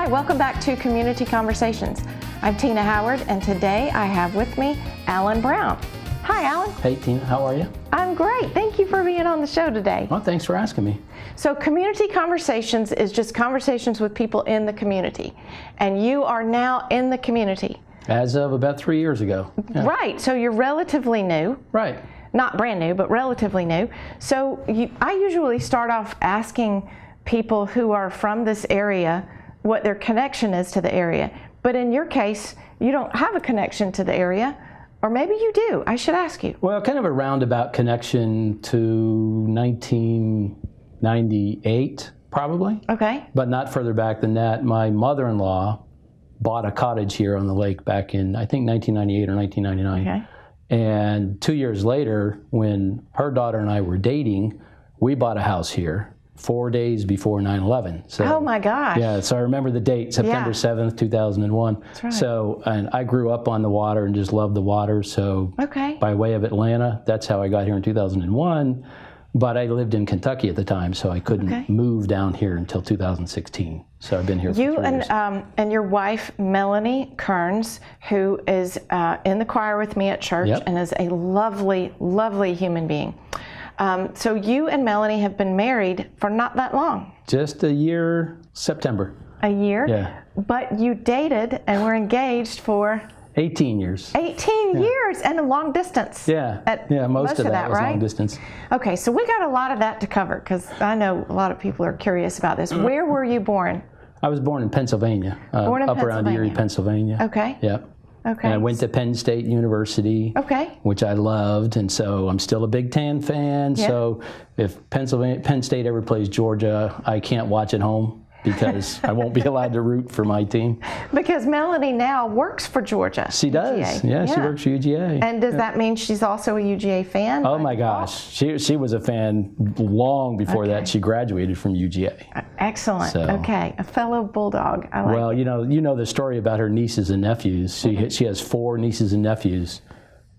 Hi, welcome back to Community Conversations. I'm Tina Howard, and today I have with me Alan Brown. Hi, Alan. Hey, Tina, how are you? I'm great. Thank you for being on the show today. Well, thanks for asking me. So Community Conversations is just conversations with people in the community, and you are now in the community. As of about 3 years ago. Yeah. Right, so you're relatively new. Right. Not brand new, but relatively new. So I usually start off asking people who are from this area what their connection is to the area. But in your case, you don't have a connection to the area, or maybe you do. I should ask you. Well, kind of a roundabout connection to 1998, probably. Okay. But not further back than that. My mother-in-law bought a cottage here on the lake back in, I think, 1998 or 1999. Okay. And 2 years later, when her daughter and I were dating, we bought a house here 4 days before 9/11. So, Oh my gosh. yeah, so I remember the date, September 7th, 2001. That's right. So, and I grew up on the water and just loved the water. So Okay. by way of Atlanta, that's how I got here in 2001. But I lived in Kentucky at the time, so I couldn't move down here until 2016. So I've been here for 3 years. And your wife, Melanie Kearns, who is in the choir with me at church and is a lovely, lovely human being. So you and Melanie have been married for not that long. Just a year, September. A year? Yeah. But you dated and were engaged for 18 years. 18 years and a long distance. Yeah, most of that was right? long distance. Okay, so we got a lot of that to cover because I know a lot of people are curious about this. Where were you born? I was born in Pennsylvania, up around Erie, Pennsylvania. Okay. Yep. Okay. And I went to Penn State University, which I loved, and so I'm still a Big Ten fan. Yeah. So if Penn State ever plays Georgia, I can't watch at home because I won't be allowed to root for my team. Because Melanie now works for Georgia. She does. UGA. Yeah, she works for UGA. And does that mean she's also a UGA fan? Oh my gosh, she was a fan long before that. She graduated from UGA. Excellent. So. Okay, a fellow Bulldog. I like. Well, you know the story about her nieces and nephews. She has 4 nieces and nephews,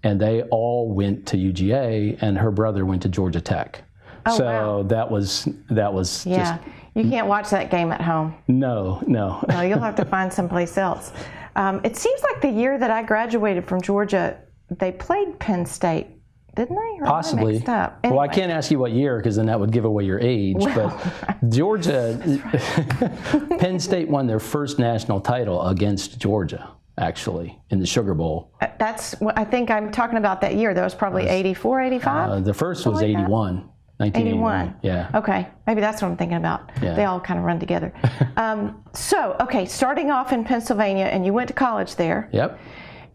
and they all went to UGA, and her brother went to Georgia Tech. Oh, so wow. that was Yeah, you can't watch that game at home. No. No, you'll have to find someplace else. It seems like the year that I graduated from Georgia, they played Penn State, didn't they? Or Possibly. Am I mixed up? Well, I Anyway. can't ask you what year because then that would give away your age. But Georgia, Penn State won their first national title against Georgia, actually, in the Sugar Bowl. That's what I think I'm talking about that year. That was probably 84, 85? The first was 81. 1981. Yeah. Okay, maybe that's what I'm thinking about. Yeah. They all kind of run together. Starting off in Pennsylvania, and you went to college there. Yep.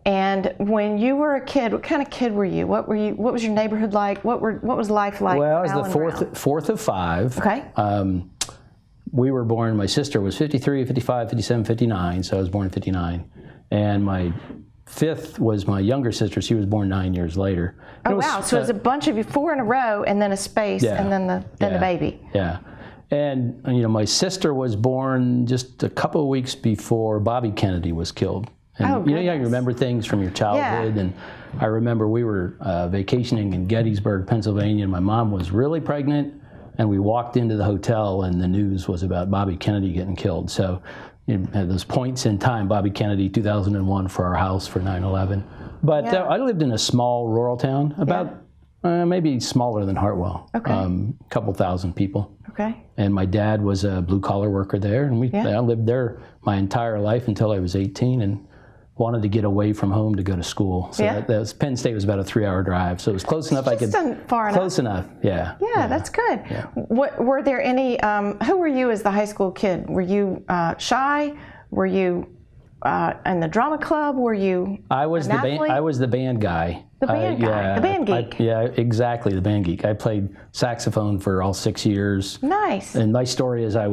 And when you were a kid, what kind of kid were you? What was your neighborhood like? What was life like? Well, I was Alan the Brown? fourth of 5. Okay. We were born, my sister was 53, 55, 57, 59, so I was born in 59. And my 5th was my younger sister. She was born 9 years later. Oh, wow. So it was a bunch of you, 4 in a row, and then a space, and then the baby. Yeah. And, my sister was born just a couple of weeks before Bobby Kennedy was killed. And, you remember things from your childhood. Yeah. And I remember we were vacationing in Gettysburg, Pennsylvania, and my mom was really pregnant. And we walked into the hotel, and the news was about Bobby Kennedy getting killed. So, at those points in time, Bobby Kennedy, 2001 for our house for 9/11. But I lived in a small rural town, about maybe smaller than Hartwell. Okay. A couple thousand people. Okay. And my dad was a blue-collar worker there, and I lived there my entire life until I was 18 and wanted to get away from home to go to school. So Penn State was about a 3-hour drive, so it was close enough. Close enough, yeah. Yeah, that's good. Yeah. What were there any? Who were you as the high school kid? Were you shy? Were you in the drama club? Were you? I was the band guy. The band guy. The band geek. Exactly, the band geek. I played saxophone for all 6 years. Nice. And my story is I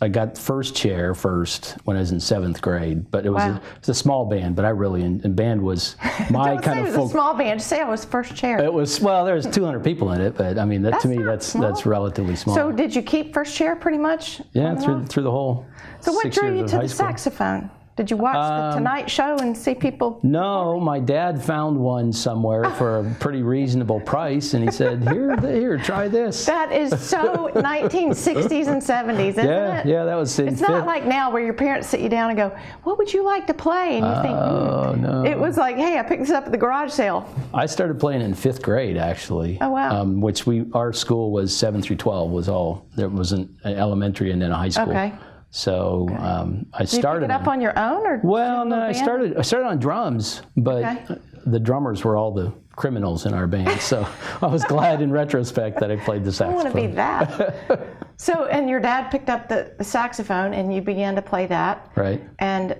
got first chair when I was in 7th grade, but it was a small band. But I really and band was my kind of folk. It was a small band. Just say I was first chair. It was there was 200 people in it, but I mean that's relatively small. So did you keep first chair pretty much? Yeah, through the whole. So what 6 drew years you of to high the school. saxophone? Did you watch the Tonight Show and see people? No, my dad found one somewhere for a pretty reasonable price, and he said, "Here, try this." That is so 1960s and 70s, isn't it? Yeah, that was in It's not like now where your parents sit you down and go, "What would you like to play?" And you think, Oh, no. It was like, "Hey, I picked this up at the garage sale." I started playing in 5th grade, actually. Oh, wow. Which our school was 7 through 12 was all. There was an elementary and then a high school. Okay. So I Did you started. pick it up on your own, or Well, did you no, have a I band? started on drums, but Okay. the drummers were all the criminals in our band. So I was glad in retrospect that I played the I saxophone. want to be that. So, and your dad picked up the saxophone, and you began to play that. Right. And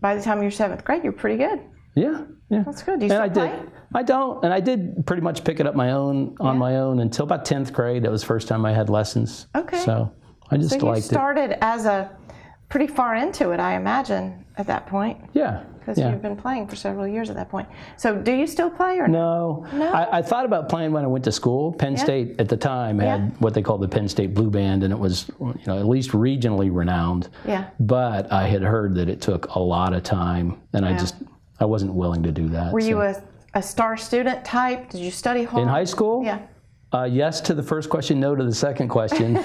by the time you were 7th grade, you were pretty good. Yeah. That's good. Do you And still I play? did. I don't, and I did pretty much pick it up on my own until about 10th grade. That was the first time I had lessons. Okay. So I just So you liked it. started as pretty far into it, I imagine, at that point, Yeah. because Yeah. you've been playing for several years at that point. So do you still play or no? No. I thought about playing when I went to school. Penn State at the time had what they called the Penn State Blue Band, and it was at least regionally renowned. Yeah. But I had heard that it took a lot of time, and I wasn't willing to do that. Were you a star student type? Did you study hard? in high school? Yeah. Yes to the first question, no to the second question.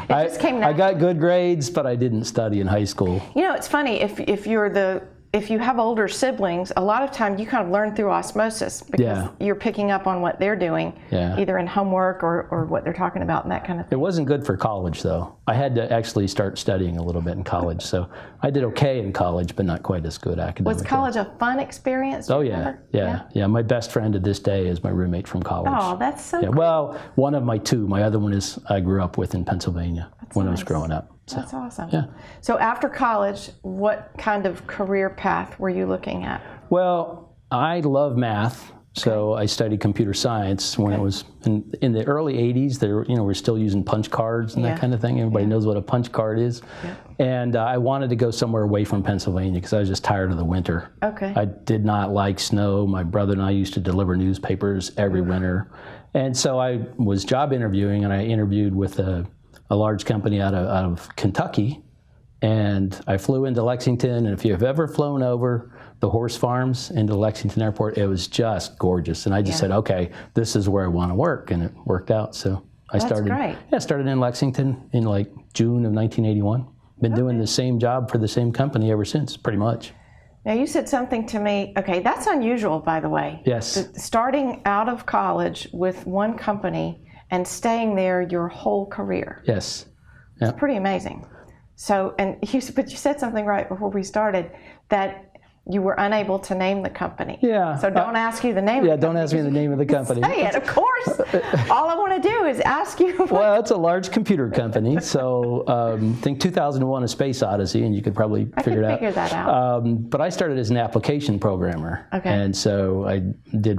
Just came I got good grades, but I didn't study in high school. You know, it's funny, if you have older siblings, a lot of times you kind of learn through osmosis because Yeah. you're picking up on what they're doing, Yeah. either in homework or what they're talking about and that kind of thing. It wasn't good for college, though. I had to actually start studying a little bit in college. So I did okay in college, but not quite as good academically. Was college a fun experience? Oh, do you yeah. remember? Yeah. My best friend to this day is my roommate from college. Oh, that's so Yeah, cool. well, one of my two. My other one is I grew up with in Pennsylvania when I was nice. growing up. So, That's awesome. yeah. So after college, what kind of career path were you looking at? Well, I love math, so I studied computer science when it was in the early '80s. We're still using punch cards and Yeah. that kind of thing. Everybody knows what a punch card is. And I wanted to go somewhere away from Pennsylvania because I was just tired of the winter. Okay. I did not like snow. My brother and I used to deliver newspapers every winter. And so I was job interviewing, and I interviewed with a large company out of Kentucky. And I flew into Lexington, and if you've ever flown over the horse farms into Lexington Airport, it was just gorgeous. And I just said, okay, this is where I want to work, and it worked out. So I started. great. Yeah, started in Lexington in like June of 1981. Been doing the same job for the same company ever since, pretty much. Now you said something to me, okay, that's unusual, by the way. Yes. Starting out of college with one company and staying there your whole career. Yes. It's pretty amazing. So, but you said something right before we started, that you were unable to name the company. Yeah. So don't ask you the name of the Yeah, company. don't ask me the name of the company. Say it, of course. All I want to do is ask you. Well, it's a large computer company, so think 2001: A Space Odyssey, and you could probably figure it out. figure that out. But I started as an application programmer, Okay. and so I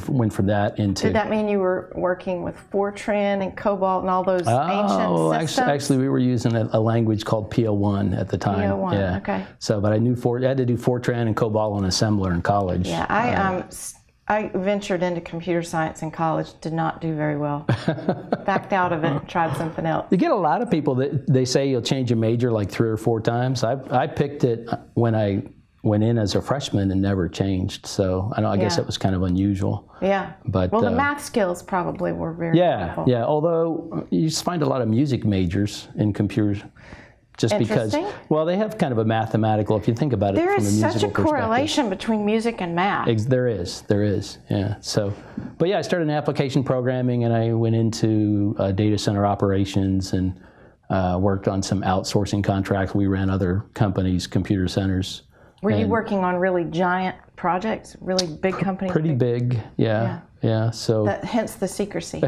went from that into. Did that mean you were working with Fortran and COBOL and all those ancient systems? Actually, we were using a language called PO1 at the time. PO1, yeah. okay. So, but I had to do Fortran and COBOL and assembler in college. Yeah, I ventured into computer science in college, did not do very well. Backed out of it and tried something else. You get a lot of people that they say you'll change your major like 3 or 4 times. I picked it when I went in as a freshman and never changed. So I guess Yeah. it was kind of unusual. Yeah. But, well, the math skills probably were very Yeah, helpful. yeah. Although you just find a lot of music majors in computers, just because. Interesting. Well, they have kind of a mathematical. If you think about it There from a is musical such a perspective. correlation between music and math. There is, yeah. So, but yeah, I started in application programming, and I went into data center operations and worked on some outsourcing contracts. We ran other companies' computer centers. Were you working on really giant projects, really big companies? Pretty big, yeah. So, Hence the secrecy.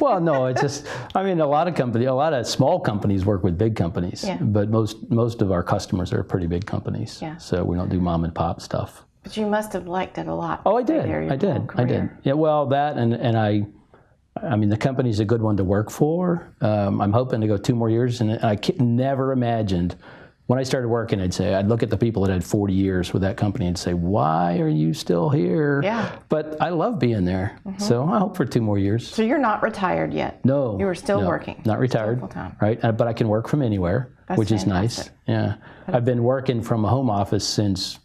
well, no, it's just, I mean, a lot of small companies work with big companies, Yeah. but most of our customers are pretty big companies. Yeah. So we don't do mom and pop stuff. But you must have liked it a lot. Oh, I Stayed did. there your whole I did. career. Yeah, well, that and I mean, the company's a good one to work for. I'm hoping to go 2 more years, and I never imagined. When I started working, I'd look at the people that had 40 years with that company and say, why are you still here? Yeah. But I love being there. So I hope for 2 more years. So you're not retired yet? No. You were still no, working? Not retired. Full-time. Right. But I can work from anywhere. which is nice. fantastic. Yeah. I've been working from a home office since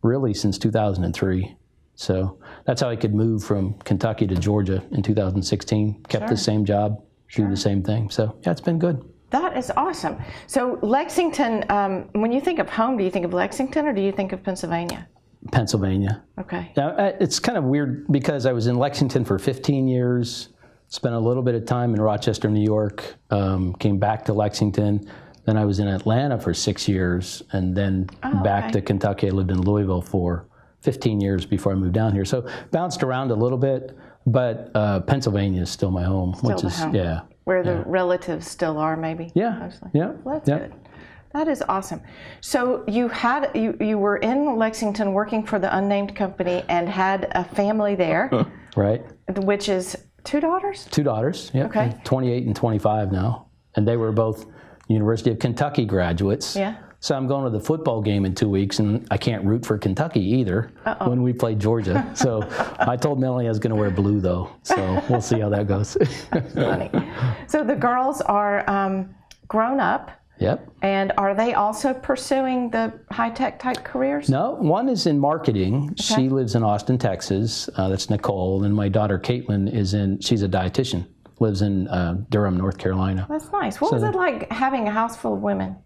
2003. So that's how I could move from Kentucky to Georgia in 2016. Kept the same job, do the same thing. So yeah, it's been good. That is awesome. So Lexington, when you think of home, do you think of Lexington or do you think of Pennsylvania? Pennsylvania. Okay. Now, it's kind of weird because I was in Lexington for 15 years, spent a little bit of time in Rochester, New York, came back to Lexington. Then I was in Atlanta for 6 years, and then back to Kentucky. I lived in Louisville for 15 years before I moved down here. So bounced around a little bit, but Pennsylvania is still my home, which the is, home. yeah. Where the relatives still are, maybe? Yeah, Mostly. yeah. Well, that's yeah. good. That is awesome. So you were in Lexington working for the unnamed company and had a family there, Right. which is 2 daughters? 2 daughters, yeah. Okay. 28 and 25 now. And they were both University of Kentucky graduates. Yeah. So I'm going to the football game in 2 weeks, and I can't root for Kentucky either when we play Georgia. So I told Melanie I was going to wear blue, though. So we'll see how that goes. Funny. So the girls are grown up, Yep. and are they also pursuing the high-tech type careers? No, one is in marketing. She lives in Austin, Texas. That's Nicole. And my daughter, Caitlin, she's a dietitian, lives in Durham, North Carolina. That's nice. What was it like having a house full of women?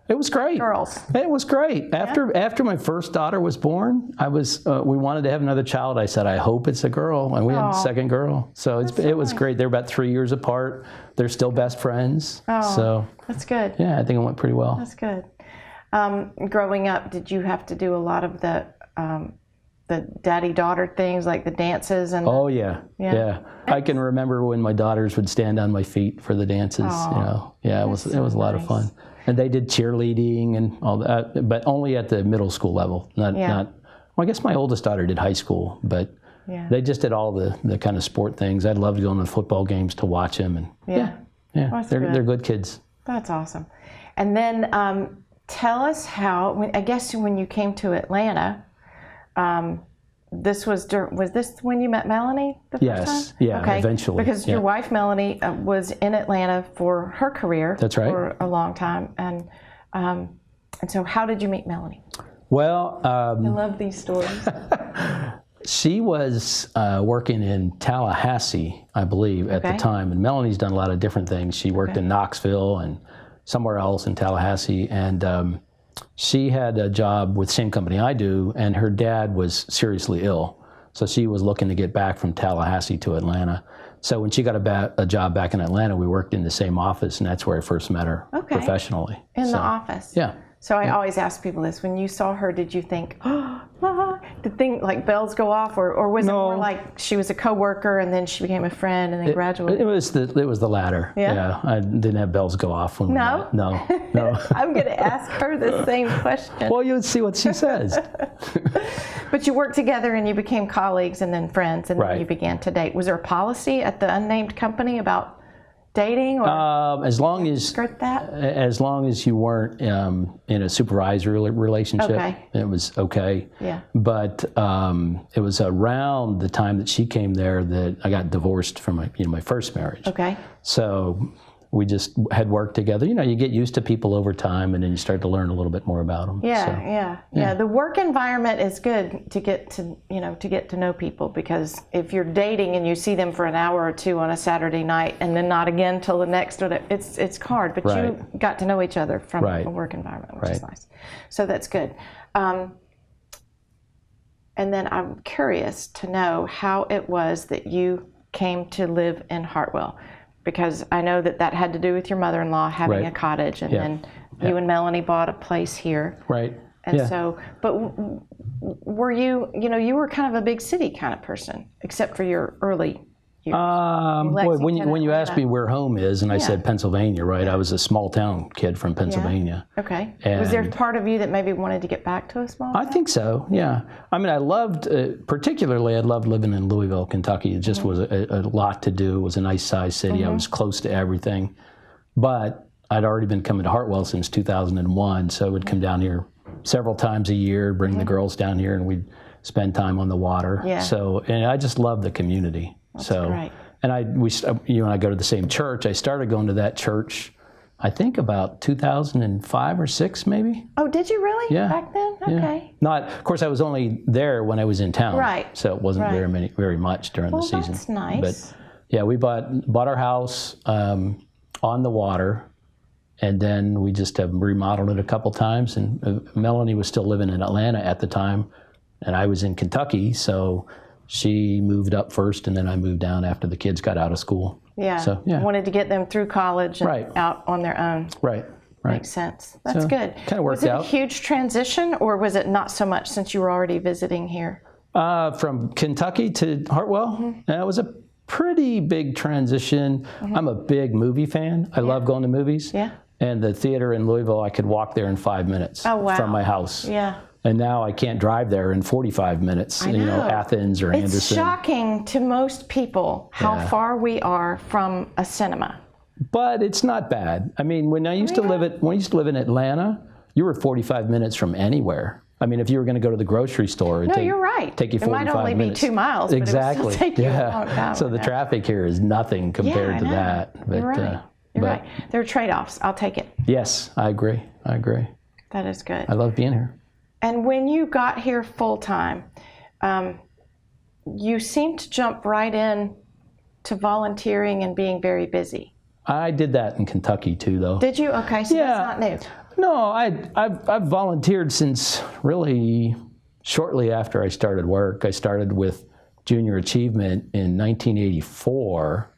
It was great. Girls. It was great. After my first daughter was born, we wanted to have another child. I said, I hope it's a girl, and we had a second girl. So it was great. They're about 3 years apart. They're still best friends. So That's good. yeah, I think it went pretty well. That's good. Growing up, did you have to do a lot of the daddy-daughter things, like the dances and? Oh yeah. I can remember when my daughters would stand on my feet for the dances. Yeah, it was a lot of fun. And they did cheerleading and all that, but only at the middle school level. Not. Well, I guess my oldest daughter did high school, but they just did all the kind of sport things. I'd love to go to the football games to watch them, and they're good kids. That's awesome. And then tell us how. I guess when you came to Atlanta. Was this when you met Melanie the first time? Yeah, eventually. Because your wife Melanie was in Atlanta for her career. That's right. For a long time, and so how did you meet Melanie? Well, I love these stories. she was working in Tallahassee, I believe, at the time, and Melanie's done a lot of different things. She worked in Knoxville and somewhere else in Tallahassee, and she had a job with the same company I do, and her dad was seriously ill. So she was looking to get back from Tallahassee to Atlanta. So when she got a job back in Atlanta, we worked in the same office, and that's where I first met her professionally. In the office? Yeah. So I always ask people this. When you saw her, did you think, did like bells go off, or was it more like she was a coworker and then she became a friend and then graduated? It was the latter. Yeah? I didn't have bells go off when we met. No. I'm going to ask her the same question. Well, you'll see what she says. But you worked together and you became colleagues and then friends, and then you began to date. Was there a policy at the unnamed company about dating, or as long as skirt that? As long as you weren't in a supervisory relationship, it was okay. Yeah. But it was around the time that she came there that I got divorced from my first marriage. Okay. So we just had worked together. You get used to people over time, and then you start to learn a little bit more about them. Yeah. The work environment is good to get to know people, because if you're dating and you see them for an hour or two on a Saturday night and then not again till the next, it's hard. But you got to know each other from a work environment, which is nice. So that's good. And then I'm curious to know how it was that you came to live in Hartwell. Because I know that had to do with your mother-in-law having a cottage, and then you and Melanie bought a place here. Right. And so, but were you were kind of a big city kind of person, except for your early years? Boy, when you asked me where home is, and I said Pennsylvania, right? I was a small town kid from Pennsylvania. Yeah. Okay. Was there part of you that maybe wanted to get back to a small town? I think so, yeah. I mean, I loved, particularly, I loved living in Louisville, Kentucky. It just was a lot to do. It was a nice sized city. I was close to everything. But I'd already been coming to Hartwell since 2001, so I would come down here several times a year, bring the girls down here, and we'd spend time on the water. Yeah. So, and I just loved the community. That's great. And you and I go to the same church. I started going to that church I think about 2005 or 6 maybe. Oh, did you really? Yeah. Back then? Yeah. Okay. Not, of course, I was only there when I was in town. Right. So it wasn't Right. very much during the season. That's nice. But yeah, we bought our house on the water, and then we just have remodeled it a couple times. And Melanie was still living in Atlanta at the time, and I was in Kentucky, so she moved up first, and then I moved down after the kids got out of school. Yeah. So, yeah. Wanted to get them through college and Right. out on their own. Right. Makes sense. That's So, good. kinda worked was it out. a huge transition, or was it not so much since you were already visiting here? From Kentucky to Hartwell, that was a pretty big transition. I'm a big movie fan. I love going to movies. Yeah. And the theater in Louisville, I could walk there in 5 minutes Oh, wow. from my house. Yeah. And now I can't drive there in 45 minutes, I know. Athens or It's Anderson. shocking to most people how Yeah. far we are from a cinema. But it's not bad. I mean, when I used to live in Atlanta, you were 45 minutes from anywhere. I mean, if you were going to go to the grocery store, No, you're right. take you It 45 might only minutes. be 2 miles, but it would still Exactly. take you a long time So with the that. traffic here is nothing compared I to know. that. But, You're right. You're right. There are trade-offs. I'll take it. Yes, I agree. That is good. I love being here. And when you got here full-time, you seemed to jump right in to volunteering and being very busy. I did that in Kentucky too, though. Did you? Okay, so Yeah. that's not new. No, I've volunteered since really shortly after I started work. I started with Junior Achievement in 1984,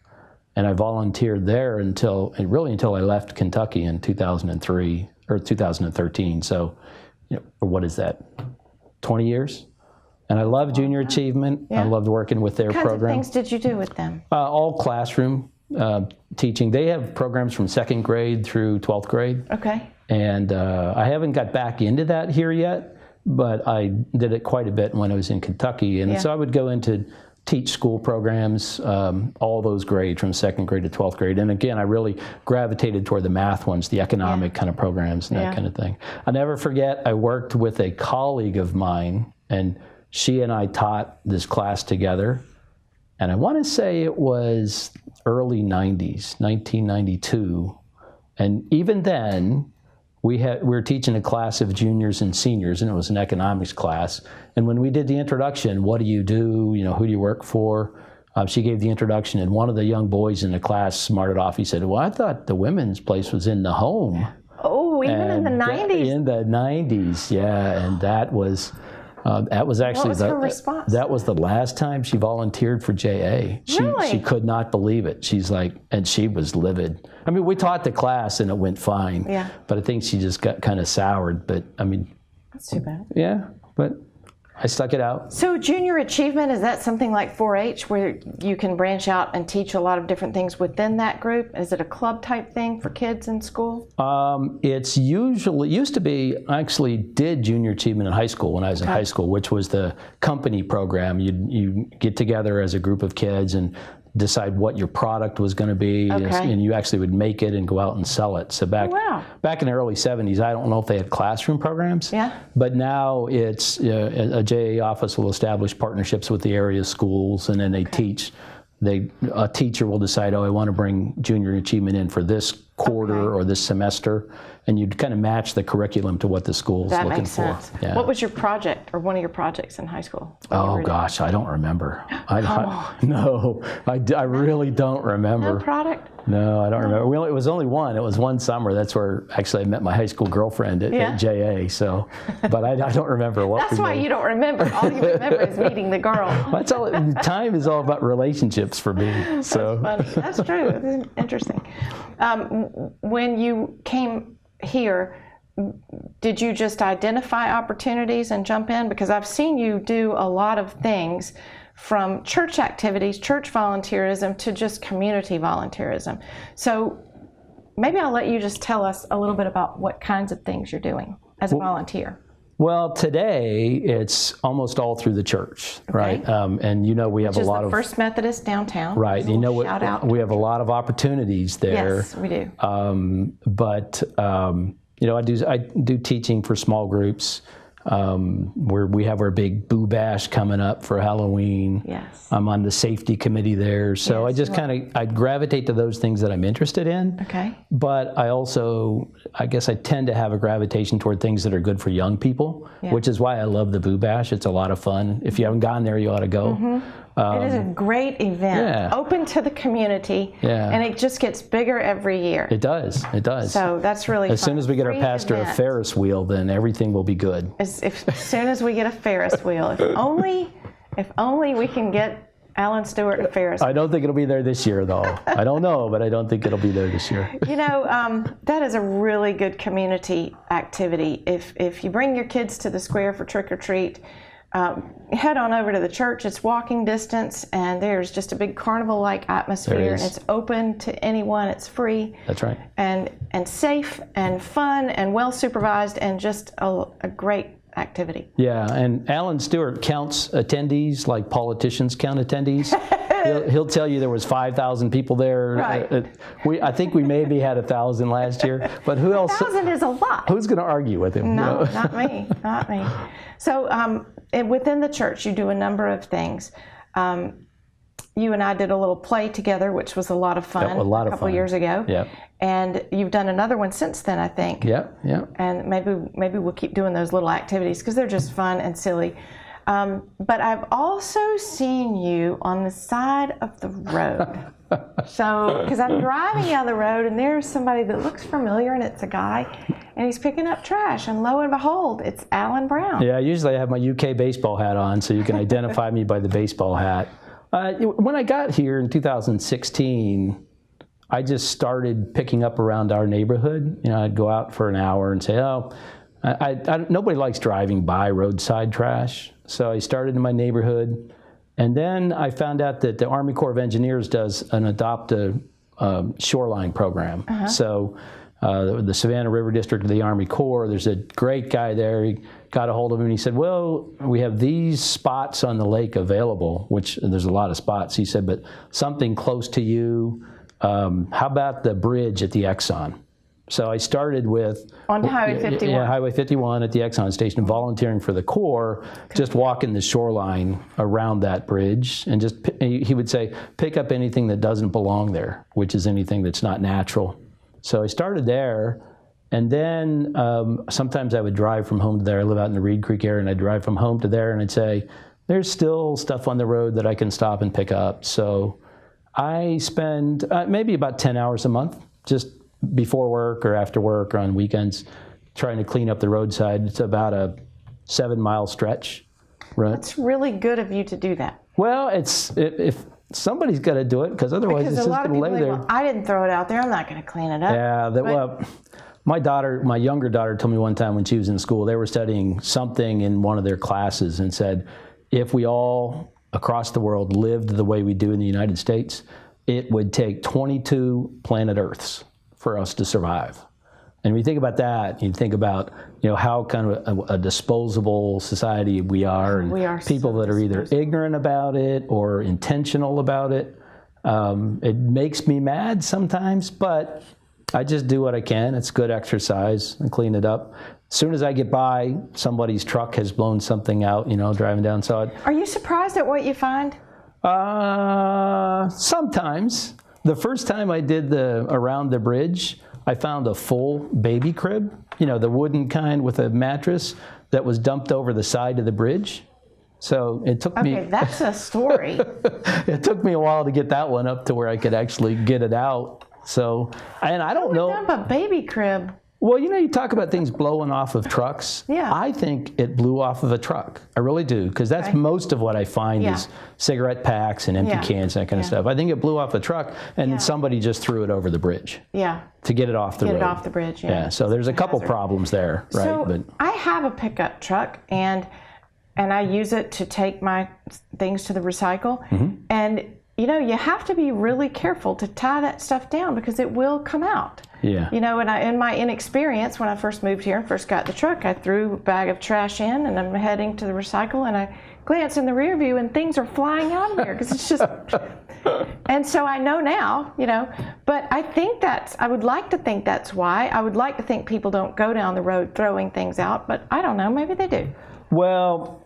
and I volunteered there until I left Kentucky in 2003 or 2013. So, what is that? 20 years. And I love Junior Achievement. I loved working with their What kinds of program. things did you do with them? All classroom teaching. They have programs from 2nd grade through 12th grade. Okay. And I haven't got back into that here yet, but I did it quite a bit when I was in Kentucky. And so I would go into teach school programs, all those grades from 2nd grade to 12th grade. And again, I really gravitated toward the math ones, the economic kind of programs and that kind of thing. I'll never forget, I worked with a colleague of mine, and she and I taught this class together. And I want to say it was early 90s, 1992. And even then, we were teaching a class of juniors and seniors, and it was an economics class. And when we did the introduction, what do you do? Who do you work for? She gave the introduction, and one of the young boys in the class smarted off. He said, "Well, I thought the women's place was in the home." Oh, even in the 90s. In the 90s, yeah. And that was actually was her response? that was the last time she volunteered for JA. Really? She could not believe it. She's like, and she was livid. I mean, we taught the class and it went fine. Yeah. But I think she just got kind of soured. But I mean, That's too bad. yeah. But I stuck it out. So Junior Achievement, is that something like 4-H where you can branch out and teach a lot of different things within that group? Is it a club type thing for kids in school? It's usually, used to be, I actually did Junior Achievement in high school when I was in high school, which was the company program. You get together as a group of kids and decide what your product was going to be, and you actually would make it and go out and sell it. So back in the early 70s, I don't know if they had classroom programs, but now it's a JA office will establish partnerships with the area schools, and then they teach. A teacher will decide, I want to bring Junior Achievement in for this quarter or this semester, and you'd kind of match the curriculum to what the school's That looking makes for. sense. Yeah. What was your project or one of your projects in high school? Oh gosh, I don't remember. No, I really don't remember. No product? No, I don't remember. It was only one. It was one summer. That's where actually I met my high school girlfriend at JA. So, but I don't remember what. That's why you don't remember. All you remember is meeting the girl. That's all. Time is all about relationships for me. So. That's funny. That's true. It's interesting. When you came here, did you just identify opportunities and jump in? Because I've seen you do a lot of things, from church activities, church volunteerism, to just community volunteerism. So maybe I'll let you just tell us a little bit about what kinds of things you're doing as a volunteer. Well, today it's almost all through the church, right? And we have Which a lot is of the First Methodist downtown. right. Shout out. We have a lot of opportunities there. Yes, we do. I do teaching for small groups. where we have our big Boo Bash coming up for Halloween. Yes. I'm on the safety committee there. So Yes, I just I gravitate to those things that I'm interested in. Okay. But I guess I tend to have a gravitation toward things that are good for young people, Yeah. which is why I love the Boo Bash. It's a lot of fun. If you haven't gone there, you ought to go. It is a great event, yeah. open to the community, Yeah. and it just gets bigger every year. It does. It does. So that's really As fun. soon as we get our Free pastor a event. Ferris wheel, then everything will be good. As soon as we get a Ferris wheel, if only we can get Alan Stewart a Ferris wheel. I don't think it'll be there this year, though. I don't know, but I don't think it'll be there this year. You know, that is a really good community activity. If you bring your kids to the square for trick or treat, head on over to the church. It's walking distance, and there's just a big carnival-like atmosphere, There and is. it's open to anyone. It's free. That's right. And safe and fun and well supervised, and just a great activity. Yeah, and Alan Stewart counts attendees like politicians count attendees. He'll tell you there was 5,000 people there. Right. I think we maybe had 1,000 last year, but who else? 1,000 is a lot. Who's going to argue with him? No, not me, not me. So within the church, you do a number of things. You and I did a little play together, which was a lot of fun. A lot of couple fun. years ago. Yep. And you've done another one since then, I think. Yep. And maybe we'll keep doing those little activities because they're just fun and silly. But I've also seen you on the side of the road. So, because I'm driving down the road and there's somebody that looks familiar, and it's a guy, and he's picking up trash, and lo and behold, it's Alan Brown. Yeah, usually I have my UK baseball hat on, so you can identify me by the baseball hat. When I got here in 2016, I just started picking up around our neighborhood. You know, I'd go out for an hour and say, nobody likes driving by roadside trash. So I started in my neighborhood. And then I found out that the Army Corps of Engineers does an Adopt a Shoreline program. So the Savannah River District of the Army Corps, there's a great guy there. He got a hold of him and he said, well, we have these spots on the lake available, which there's a lot of spots. He said, but something close to you, how about the bridge at the Exxon? So I started with On Highway 51. Yeah, Highway 51 at the Exxon station, volunteering for the Corps, just walking the shoreline around that bridge, and he would say, pick up anything that doesn't belong there, which is anything that's not natural. So I started there, and then sometimes I would drive from home to there. I live out in the Reed Creek area, and I'd drive from home to there, and I'd say, there's still stuff on the road that I can stop and pick up. So I spend maybe about 10 hours a month, just before work or after work or on weekends, trying to clean up the roadside. It's about a 7-mile stretch. Right. It's really good of you to do that. Well, if somebody's got to do it, because otherwise Because it's a just lot of going to people lay think, there. well, I didn't throw it out there, I'm not going to clean it up. Yeah, well, my younger daughter told me one time when she was in school, they were studying something in one of their classes and said, if we all across the world lived the way we do in the United States, it would take 22 planet Earths for us to survive. And when you think about that, you think about how kind of a disposable society we are, and We are people so that are either ignorant about it or intentional about it. It makes me mad sometimes, but I just do what I can. It's good exercise and clean it up. As soon as I get by, somebody's truck has blown something out, driving down. So Are you surprised at what you find? sometimes. The first time I did around the bridge, I found a full baby crib, the wooden kind with a mattress that was dumped over the side of the bridge. So it took me. Okay, that's a story. It took me a while to get that one up to where I could actually get it out. So, and I don't know. Dump a baby crib. Well, you talk about things blowing off of trucks. Yeah. I think it blew off of a truck. I really do, because that's Okay. most of what I find Yeah. is cigarette packs and empty Yeah. cans, that kind of Yeah. stuff. I think it blew off a truck, and Yeah. somebody just threw it over the bridge Yeah. to get it off the Get road. it off the bridge. Yeah. Yeah, so there's a couple hazard. problems there, right? So But I have a pickup truck, and I use it to take my things to the recycle. Mm-hmm. And you know, you have to be really careful to tie that stuff down because it will come out. Yeah. You know, and in my inexperience, when I first moved here and first got the truck, I threw a bag of trash in and I'm heading to the recycle and I glance in the rear view and things are flying out of there because it's just, and so I know now, you know, but I would like to think that's why. I would like to think people don't go down the road throwing things out, but I don't know, maybe they do. Well,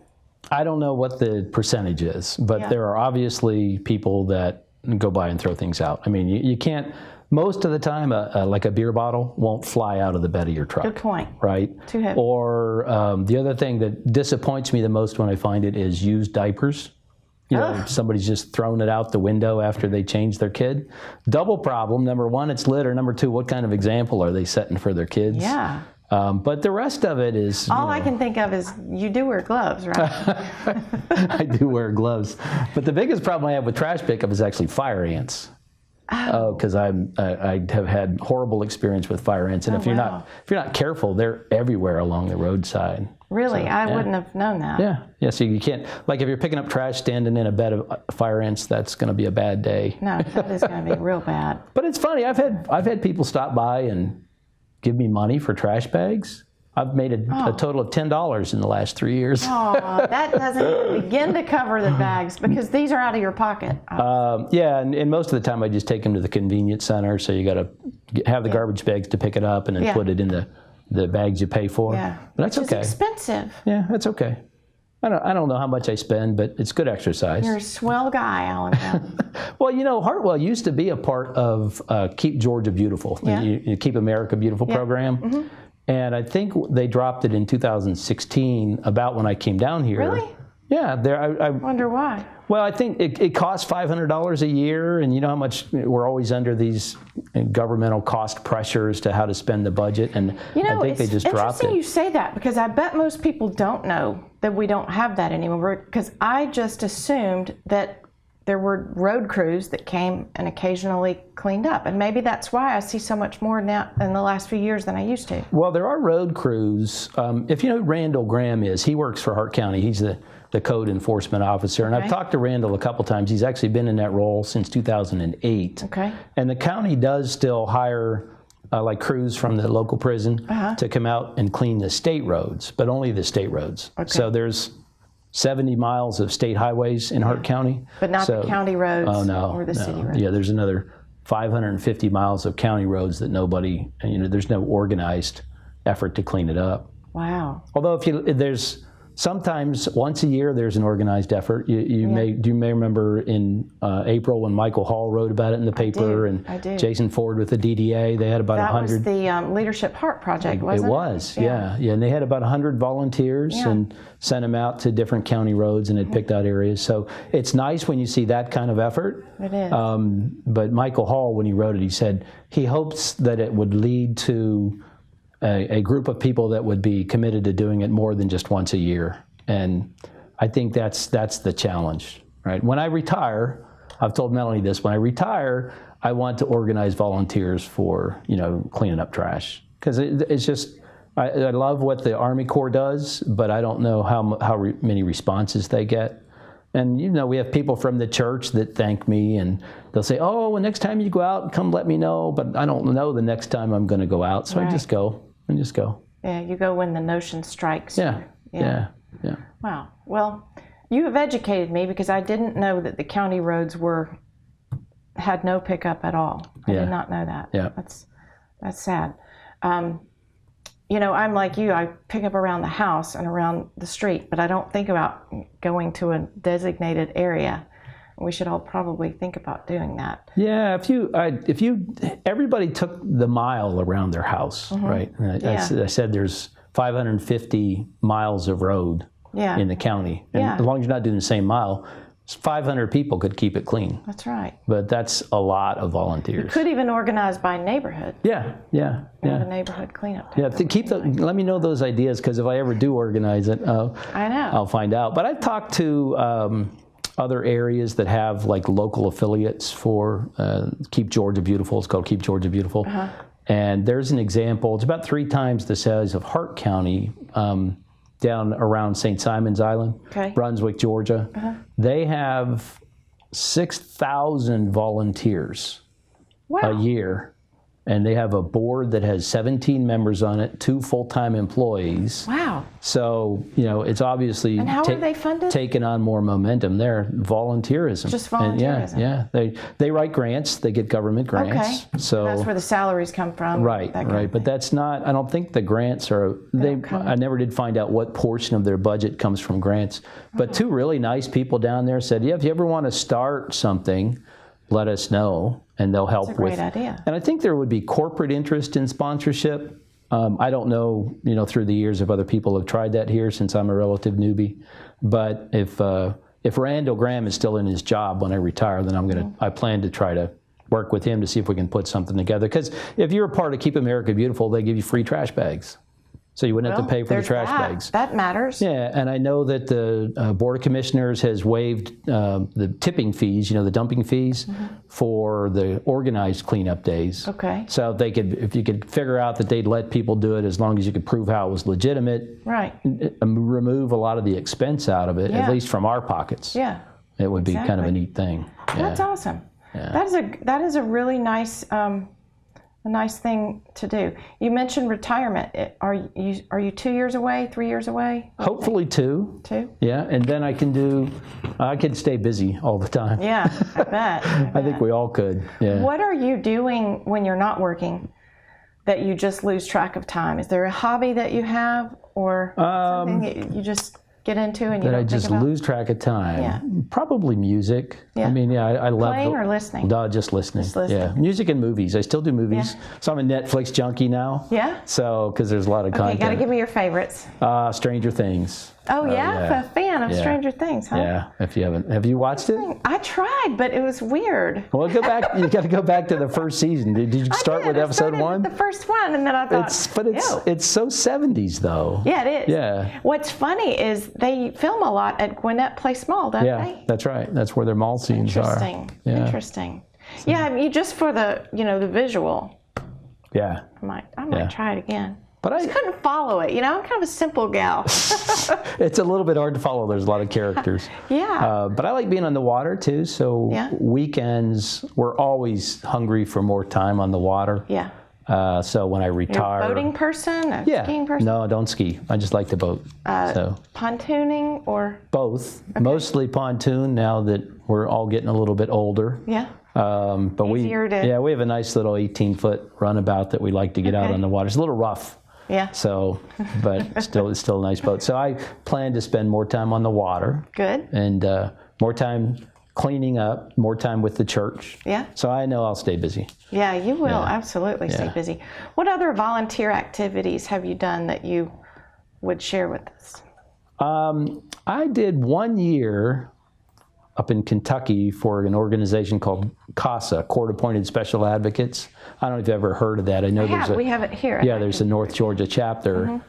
I don't know what the percentage is, but Yeah. there are obviously people that go by and throw things out. I mean, you can't, most of the time, like a beer bottle won't fly out of the bed of your truck. Good point. Right? Too heavy. Or the other thing that disappoints me the most when I find it is used diapers. You know, somebody's just thrown it out the window after they changed their kid. Double problem. Number one, it's litter. Number two, what kind of example are they setting for their kids? Yeah. But the rest of it is... All I can think of is you do wear gloves, right? I do wear gloves. But the biggest problem I have with trash pickup is actually fire ants. Because I have had horrible experience with fire ants, and if you're not careful, they're everywhere along the roadside. Really? So, I wouldn't have known that. Yeah. So you can't, like, if you're picking up trash standing in a bed of fire ants, that's going to be a bad day. No, that is going to be real bad. But it's funny. I've had people stop by and give me money for trash bags. I've made a total of $10 in the last 3 years. Oh, that doesn't even begin to cover the bags because these are out of your pocket. Yeah, and most of the time I just take them to the convenience center. So you got to have the garbage bags to pick it up and then put it in the bags you pay for. Yeah, but that's which okay. It's expensive. Yeah, that's okay. I don't know how much I spend, but it's good exercise. You're a swell guy, Alan. Well, you know, Hartwell used to be a part of Keep Georgia Beautiful, Yeah. you Keep America Beautiful program. Mm-hmm. And I think they dropped it in 2016, about when I came down here. Really? Yeah. I wonder why. Well, I think it costs $500 a year, and you know how much we're always under these governmental cost pressures to how to spend the budget, and You know, I think they it's just dropped interesting it. you say that because I bet most people don't know that we don't have that anymore because I just assumed that there were road crews that came and occasionally cleaned up, and maybe that's why I see so much more now in the last few years than I used to. Well, there are road crews. If you know who Randall Graham is, he works for Hart County. He's the code enforcement officer. And I've talked to Randall a couple times. He's actually been in that role since 2008. Okay. And the county does still hire like crews from the local prison to come out and clean the state roads, but only the state roads. Okay. So there's 70 miles of state highways in Hart County. But not the county roads or the city roads. Yeah, there's another 550 miles of county roads that nobody, you know, there's no organized effort to clean it up. Wow. Although there's sometimes once a year there's an organized effort. Do you may remember in April when Michael Hall wrote about it in the paper, I do. Jason Ford with the DDA. They had about That 100. was the Leadership Heart Project, wasn't it? It was, yeah, and they had about 100 volunteers and sent them out to different county roads and had picked out areas. So it's nice when you see that kind of effort. It is. But Michael Hall, when he wrote it, he said he hopes that it would lead to a group of people that would be committed to doing it more than just once a year. And I think that's the challenge, right? When I retire, I've told Melanie this, when I retire, I want to organize volunteers for, you know, cleaning up trash. Because it's just, I love what the Army Corps does, but I don't know how many responses they get. And, you know, we have people from the church that thank me, and they'll say, oh, well, next time you go out, come let me know. But I don't know the next time I'm going to go out. So I just go. Yeah, you go when the notion strikes. Yeah. Wow. Well, you have educated me because I didn't know that the county roads had no pickup at all. I did not know that. Yeah. That's sad. You know, I'm like you. I pick up around the house and around the street, but I don't think about going to a designated area. We should all probably think about doing that. Yeah, if everybody took the mile around their house, right? And I said there's 550 miles of road in the county, and as long as you're not doing the same mile, 500 people could keep it clean. That's right. But that's a lot of volunteers. You could even organize by neighborhood. Yeah. Have a neighborhood cleanup. Yeah, let me know those ideas, because if I ever do organize it, I know. I'll find out. But I've talked to other areas that have like local affiliates for Keep Georgia Beautiful. It's called Keep Georgia Beautiful. And there's an example. It's about 3 times the size of Hart County, down around St. Simon's Island, Brunswick, Georgia. They have 6,000 volunteers a Wow. year. And they have a board that has 17 members on it, 2 full-time employees. Wow. So, you know, it's obviously And how are they funded? taken on more momentum there. Volunteerism. Just And volunteerism. yeah. They write grants. They get government grants. Okay. So That's where the salaries come from. right, that kind right. of But thing. that's not. I don't think the grants are. I never did find out what portion of their budget comes from grants. But 2 really nice people down there said, "Yeah, if you ever want to start something, let us know, and they'll help That's a great with." idea. And I think there would be corporate interest in sponsorship. I don't know, you know, through the years if other people have tried that here, since I'm a relative newbie. But if Randall Graham is still in his job when I retire, then I plan to try to work with him to see if we can put something together. Because if you're a part of Keep America Beautiful, they give you free trash bags, so you wouldn't have to pay for the There's trash that. bags. That matters. Yeah, and I know that the Board of Commissioners has waived the tipping fees, you know, the dumping fees for the organized cleanup days. Okay. So if you could figure out that they'd let people do it as long as you could prove how it was legitimate, Right. remove a lot of the expense out of it, Yeah. at least from our pockets. Yeah. It would be kind of a Exactly. neat thing. Yeah. That's awesome. That is a really nice a nice thing to do. You mentioned retirement. Are you 2 years away, 3 years away? Hopefully 2. 2? Yeah, and then I can stay busy all the time. Yeah, I bet. I think we all could. Yeah. What are you doing when you're not working that you just lose track of time? Is there a hobby that you have, or something that you just get into and you That I don't just think about? lose track of time. Yeah. Probably music. Yeah. I mean, I love Playing or listening? No, just listening. Just listening. Yeah, music and movies. I still do movies. Yeah. So I'm a Netflix junkie now. Yeah? So because there's a lot of Okay, content. got to give me your favorites. Stranger Things. Oh, yeah? A fan of Yeah. Stranger Things, huh? Yeah. If you haven't, have you watched it? I tried, but it was weird. Well, go back. You got to go back to the first season. Did you start with I episode started 1? with the first one, and then I thought, ew. It's so 70s though. Yeah, it is. Yeah. What's funny is they film a lot at Gwinnett Place Mall, don't Yeah, they? that's right. That's where their mall scenes are. Interesting. Yeah. Interesting. Yeah, I mean, just for the the visual, Yeah. I might Yeah. try it again. But I couldn't follow it. I'm kind of a simple gal. it's a little bit hard to follow. There's a lot of characters. Yeah. But I like being on the water too. So Yeah. weekends, we're always hungry for more time on the water. Yeah. So when I You're retire, a boating person, a yeah, skiing person, no, I don't ski. I just like to boat. So pontooning, or both, mostly pontoon. Now that we're all getting a little bit older. yeah. But Easier to- we have a nice little 18-foot runabout that we like to get out Okay. on the water. It's a little rough. Yeah. So, but it's still a nice boat. So I plan to spend more time on the water Good. and more time cleaning up, more time with the church. Yeah. So I know I'll stay busy. Yeah, you will absolutely stay Yeah. busy. What other volunteer activities have you done that you would share with us? I did 1 year up in Kentucky for an organization called CASA, Court Appointed Special Advocates. I don't know if you've ever heard of that. I know We have it here. Yeah, there's a North Georgia chapter.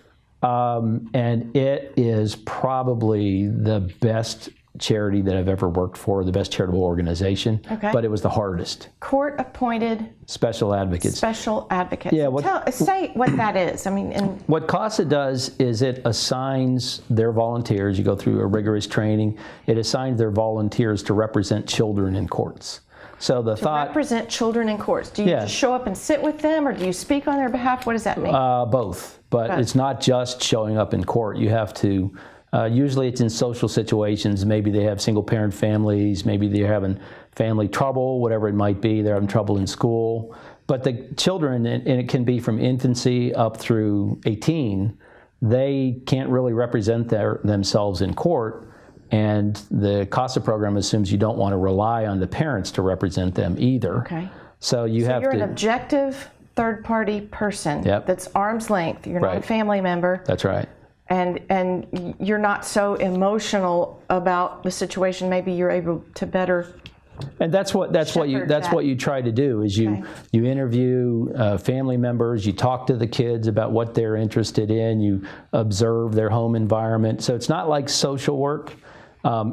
And it is probably the best charity that I've ever worked for, the best charitable organization. Okay. But it was the hardest. Court-appointed Special Advocates. special advocates. Yeah, Say what that is. I mean, What CASA does is it assigns their volunteers, you go through a rigorous training, it assigns their volunteers to represent children in courts. So the thought, represent children in courts. Do you Yeah. just show up and sit with them, or do you speak on their behalf? What does that mean? both, but it's not just showing up in court. You have to, usually it's in social situations. Maybe they have single parent families, maybe they're having family trouble, whatever it might be. They're having trouble in school. But the children, and it can be from infancy up through 18, they can't really represent themselves in court. And the CASA program assumes you don't want to rely on the parents to represent them either. Okay. So you have You're to. an objective third-party person Yep. that's arm's length. You're not a Right. family member. That's right. And you're not so emotional about the situation. Maybe you're able to better. And that's what Shepherd that. you try to do is you interview family members, you talk to the kids about what they're interested in, you observe their home environment. So it's not like social work.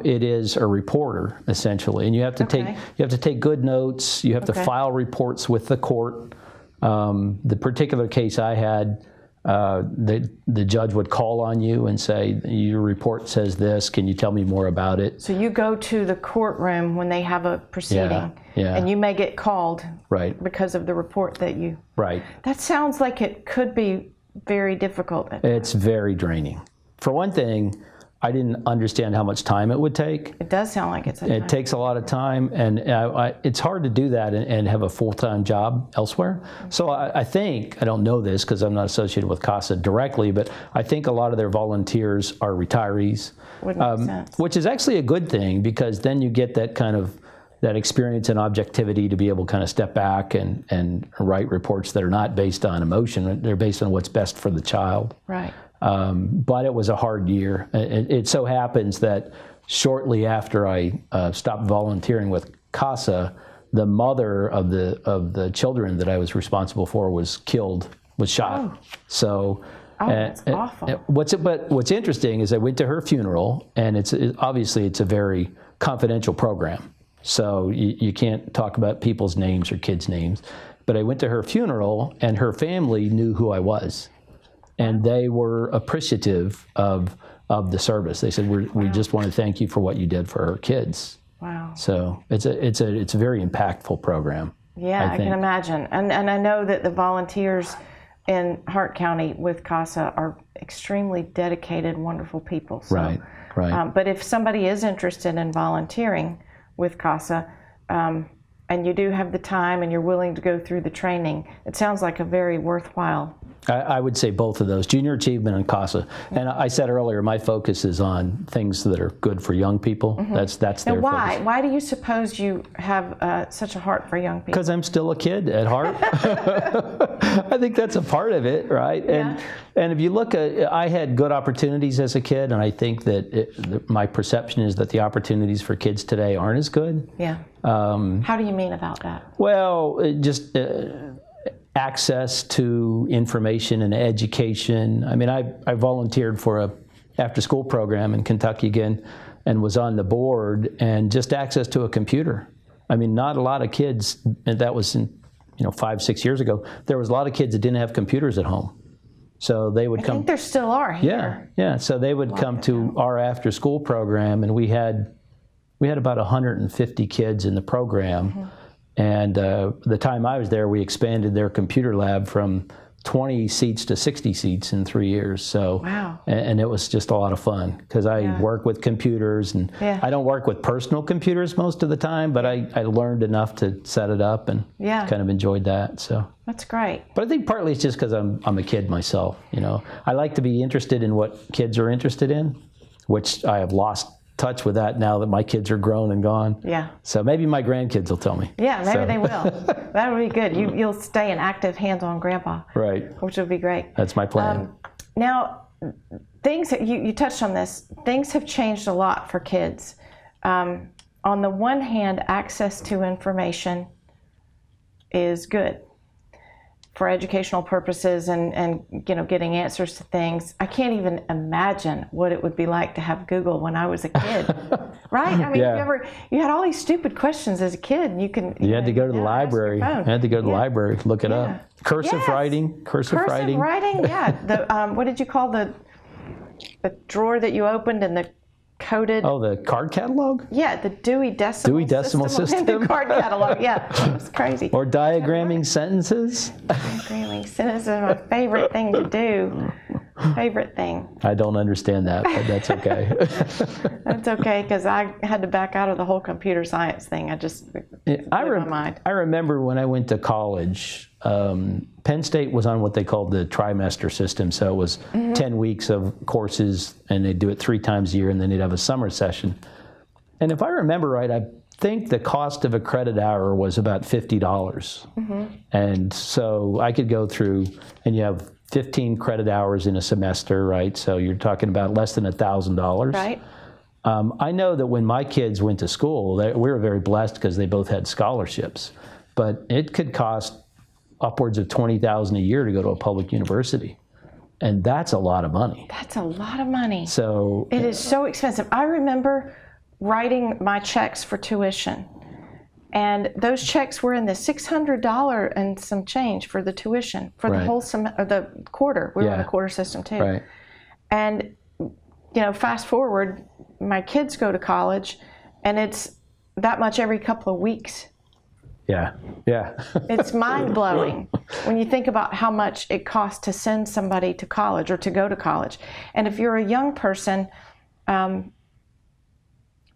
It is a reporter essentially, and you have to take good notes. You have to file reports with the court. The particular case I had, the judge would call on you and say, your report says this, can you tell me more about it? So you go to the courtroom when they have a proceeding, Yeah. and you may get called Right. because of the report that you... Right. That sounds like it could be very difficult. It's very draining. For one thing, I didn't understand how much time it would take. It does sound like it's a It takes a lot of time, and it's hard to do that and have a full-time job elsewhere. So I think, I don't know this because I'm not associated with CASA directly, but I think a lot of their volunteers are retirees, Would make sense. which is actually a good thing because then you get that kind of that experience and objectivity to be able to kind of step back and write reports that are not based on emotion. They're based on what's best for the child. Right. But it was a hard year. It so happens that shortly after I stopped volunteering with CASA, the mother of the children that I was responsible for was shot. Oh. So. That's awful. What's interesting is I went to her funeral, and obviously it's a very confidential program, so you can't talk about people's names or kids' names. But I went to her funeral, and her family knew who I was. And they were appreciative of the service. They said, "We just want to thank you for what you did for our kids." Wow. So it's a very impactful program. Yeah, I can imagine. And I know that the volunteers in Hart County with CASA are extremely dedicated, wonderful people. So, Right. But if somebody is interested in volunteering with CASA, and you do have the time and you're willing to go through the training, it sounds like a very worthwhile. I would say both of those, junior achievement and CASA. And I said earlier, my focus is on things that are good for young people. Mm-hmm. That's Now, their why? focus. Why do you suppose you have such a heart for young people? Because I'm still a kid at heart. I think that's a part of it, right? Yeah. And if you look at, I had good opportunities as a kid, and I think that my perception is that the opportunities for kids today aren't as good. Yeah. How do you mean about that? Well, just access to information and education. I mean, I volunteered for a after-school program in Kentucky again, and was on the board, and just access to a computer. I mean, not a lot of kids, and that was in 5-6 years ago. There was a lot of kids that didn't have computers at home, so they would I come. think there still are here. Yeah. So they would come to our after-school program, and we had about 150 kids in the program. Mm-hmm. And the time I was there, we expanded their computer lab from 20 seats to 60 seats in 3 years. So, Wow. And it was just a lot of fun because I work with computers, and I don't work with personal computers most of the time, but I learned enough to set it up and kind of enjoyed that. So That's great. but I think partly it's just because I'm a kid myself. I like to be interested in what kids are interested in, which I have lost touch with that now that my kids are grown and gone. Yeah. So maybe my grandkids will tell me. Yeah, maybe they will. That would be good. You'll stay an active, hands-on grandpa. Right. Which would be great. That's my plan. Now, things that you touched on this. Things have changed a lot for kids. On the one hand, access to information is good for educational purposes and getting answers to things. I can't even imagine what it would be like to have Google when I was a kid. Right? I mean, you had all these stupid questions as a kid, and you had to go to the library. You had to go to the library, look it up. Cursive writing. Cursive writing, yeah. The what did you call the drawer that you opened and the coded? Oh, the card catalog? Yeah, the Dewey Decimal System. The card catalog, yeah. It was crazy. Or diagramming sentences? Diagramming sentences is my favorite thing to do. Favorite thing. I don't understand that, but that's okay. That's okay, because I had to back out of the whole computer science thing. My mind. I remember when I went to college, Penn State was on what they called the trimester system. So it was 10 weeks of courses, and they'd do it 3 times a year, and then they'd have a summer session. And if I remember right, I think the cost of a credit hour was about $50. And so I could go through, and you have 15 credit hours in a semester, right? So you're talking about less than $1,000. Right. I know that when my kids went to school, we were very blessed because they both had scholarships, but it could cost upwards of $20,000 a year to go to a public university. And that's a lot of money. That's a lot of money. So it is so expensive. I remember writing my checks for tuition, And those checks were in the $600 and some change for the tuition for the Right. whole or the quarter. We were on Yeah. a quarter system too. Right. And fast forward, my kids go to college, and it's that much every couple of weeks. Yeah. Yeah. It's mind-blowing when you think about how much it costs to send somebody to college or to go to college. And if you're a young person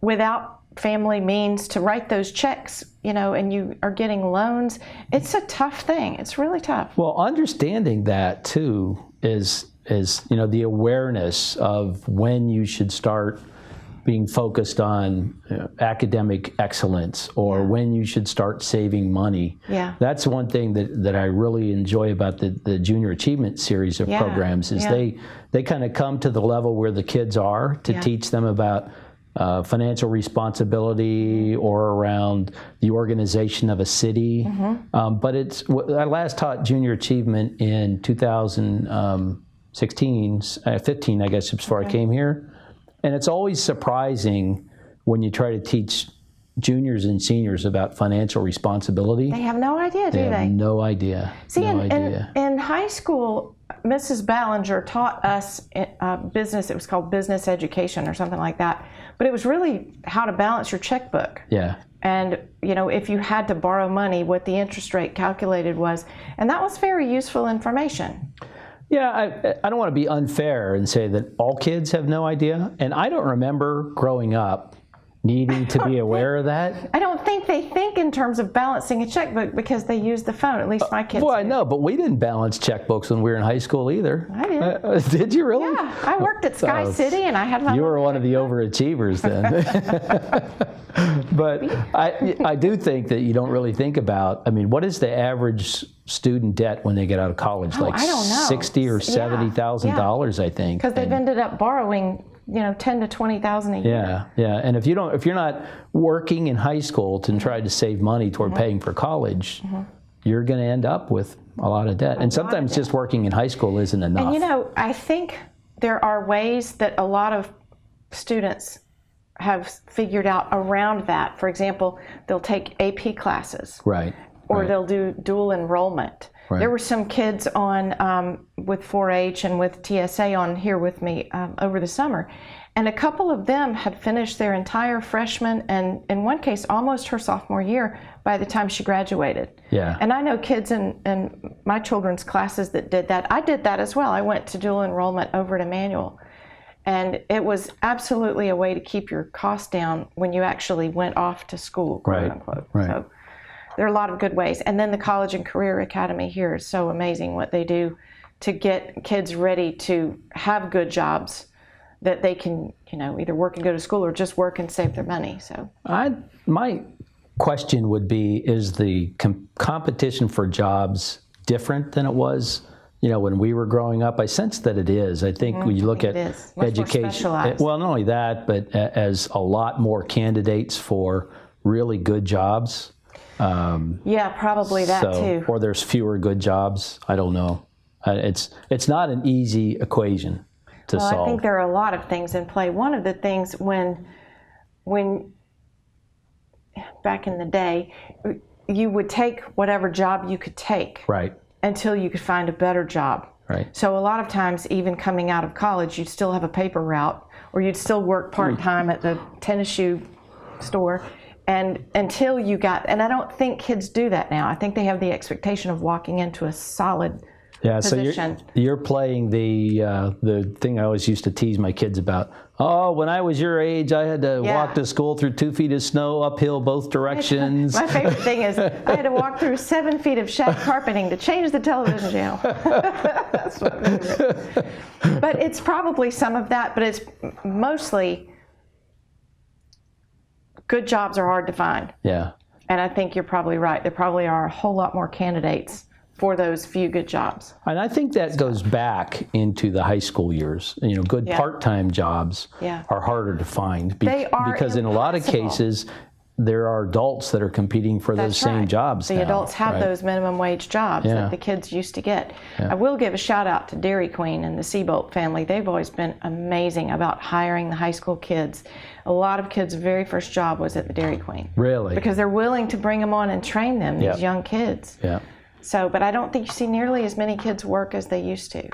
without family means to write those checks, and you are getting loans, it's a tough thing. It's really tough. Well, understanding that too is the awareness of when you should start being focused on academic excellence, or when you should start saving money. Yeah. That's one thing that I really enjoy about the Junior Achievement series of programs is they kind of come to the level where the kids are to teach them about financial responsibility or around the organization of a city. But I last taught Junior Achievement in 2016, 15, I guess, before I came here. And it's always surprising when you try to teach juniors and seniors about financial responsibility. They have no idea, do they? They have no idea. See, no idea. in high school, Mrs. Ballinger taught us business. It was called business education or something like that. But it was really how to balance your checkbook. Yeah. And, if you had to borrow money, what the interest rate calculated was. And that was very useful information. Yeah, I don't want to be unfair and say that all kids have no idea. And I don't remember growing up needing to be aware of that. I don't think they think in terms of balancing a checkbook because they use the phone. At least my kids Well, I do. know, but we didn't balance checkbooks when we were in high school either. I did. Did you really? Yeah, I worked at Sky City, and I had my You were own one of the overachievers then. But I do think that you don't really think about, what is the average student debt when they get out of college? Like I don't know. $60,000 or $70,000, I think. because they've ended up borrowing, $10,000 to $20,000 a year. Yeah. And if you're not working in high school to try to save money toward paying for college, you're going to end up with a lot of debt. And sometimes just working in high school isn't enough. And I think there are ways that a lot of students have figured out around that. For example, they'll take AP classes. Right. Or they'll do dual enrollment. Right. There were some kids on with 4-H and with TSA on here with me over the summer, and a couple of them had finished their entire freshman and, in one case, almost her sophomore year by the time she graduated. Yeah. And I know kids in my children's classes that did that. I did that as well. I went to dual enrollment over at Emmanuel, and it was absolutely a way to keep your costs down when you actually went off to school, quote unquote. Right. So, there are a lot of good ways. And then the College and Career Academy here is so amazing what they do to get kids ready to have good jobs that they can, either work and go to school or just work and save their money. So my question would be, is the competition for jobs different than it was, when we were growing up? I sense that it is. I think when you look at Much more education, specialized. well, not only that, but as a lot more candidates for really good jobs. yeah, probably that too. Or there's fewer good jobs. I don't know. It's not an easy equation to Well, solve. I think there are a lot of things in play. One of the things when back in the day, you would take whatever job you could take Right. until you could find a better job. Right. So a lot of times, even coming out of college, you'd still have a paper route, or you'd still work part-time at the tennis shoe store. And until you got, and I don't think kids do that now. I think they have the expectation of walking into a solid position. So you're playing the thing I always used to tease my kids about. Oh, when I was your age, I had to walk to school through 2 feet of snow, uphill both directions. My favorite thing is I had to walk through 7 feet of shag carpeting to change the television channel. That's my favorite. But it's probably some of that, but it's mostly good jobs are hard to find. Yeah. And I think you're probably right. There probably are a whole lot more candidates for those few good jobs. And I think that goes back into the high school years. Good part-time jobs are harder to find They are because in a lot of impossible. cases, there are adults that are competing for those That's same right. jobs The now, adults have right? those minimum wage jobs Yeah. that the kids used to get. I will give a shout out to Dairy Queen and the Seabolt family. They've always been amazing about hiring the high school kids. A lot of kids' very first job was at the Dairy Queen. Really? Because they're willing to bring them on and train them, these Yep. young kids. Yeah. So, but I don't think you see nearly as many kids work as they used to.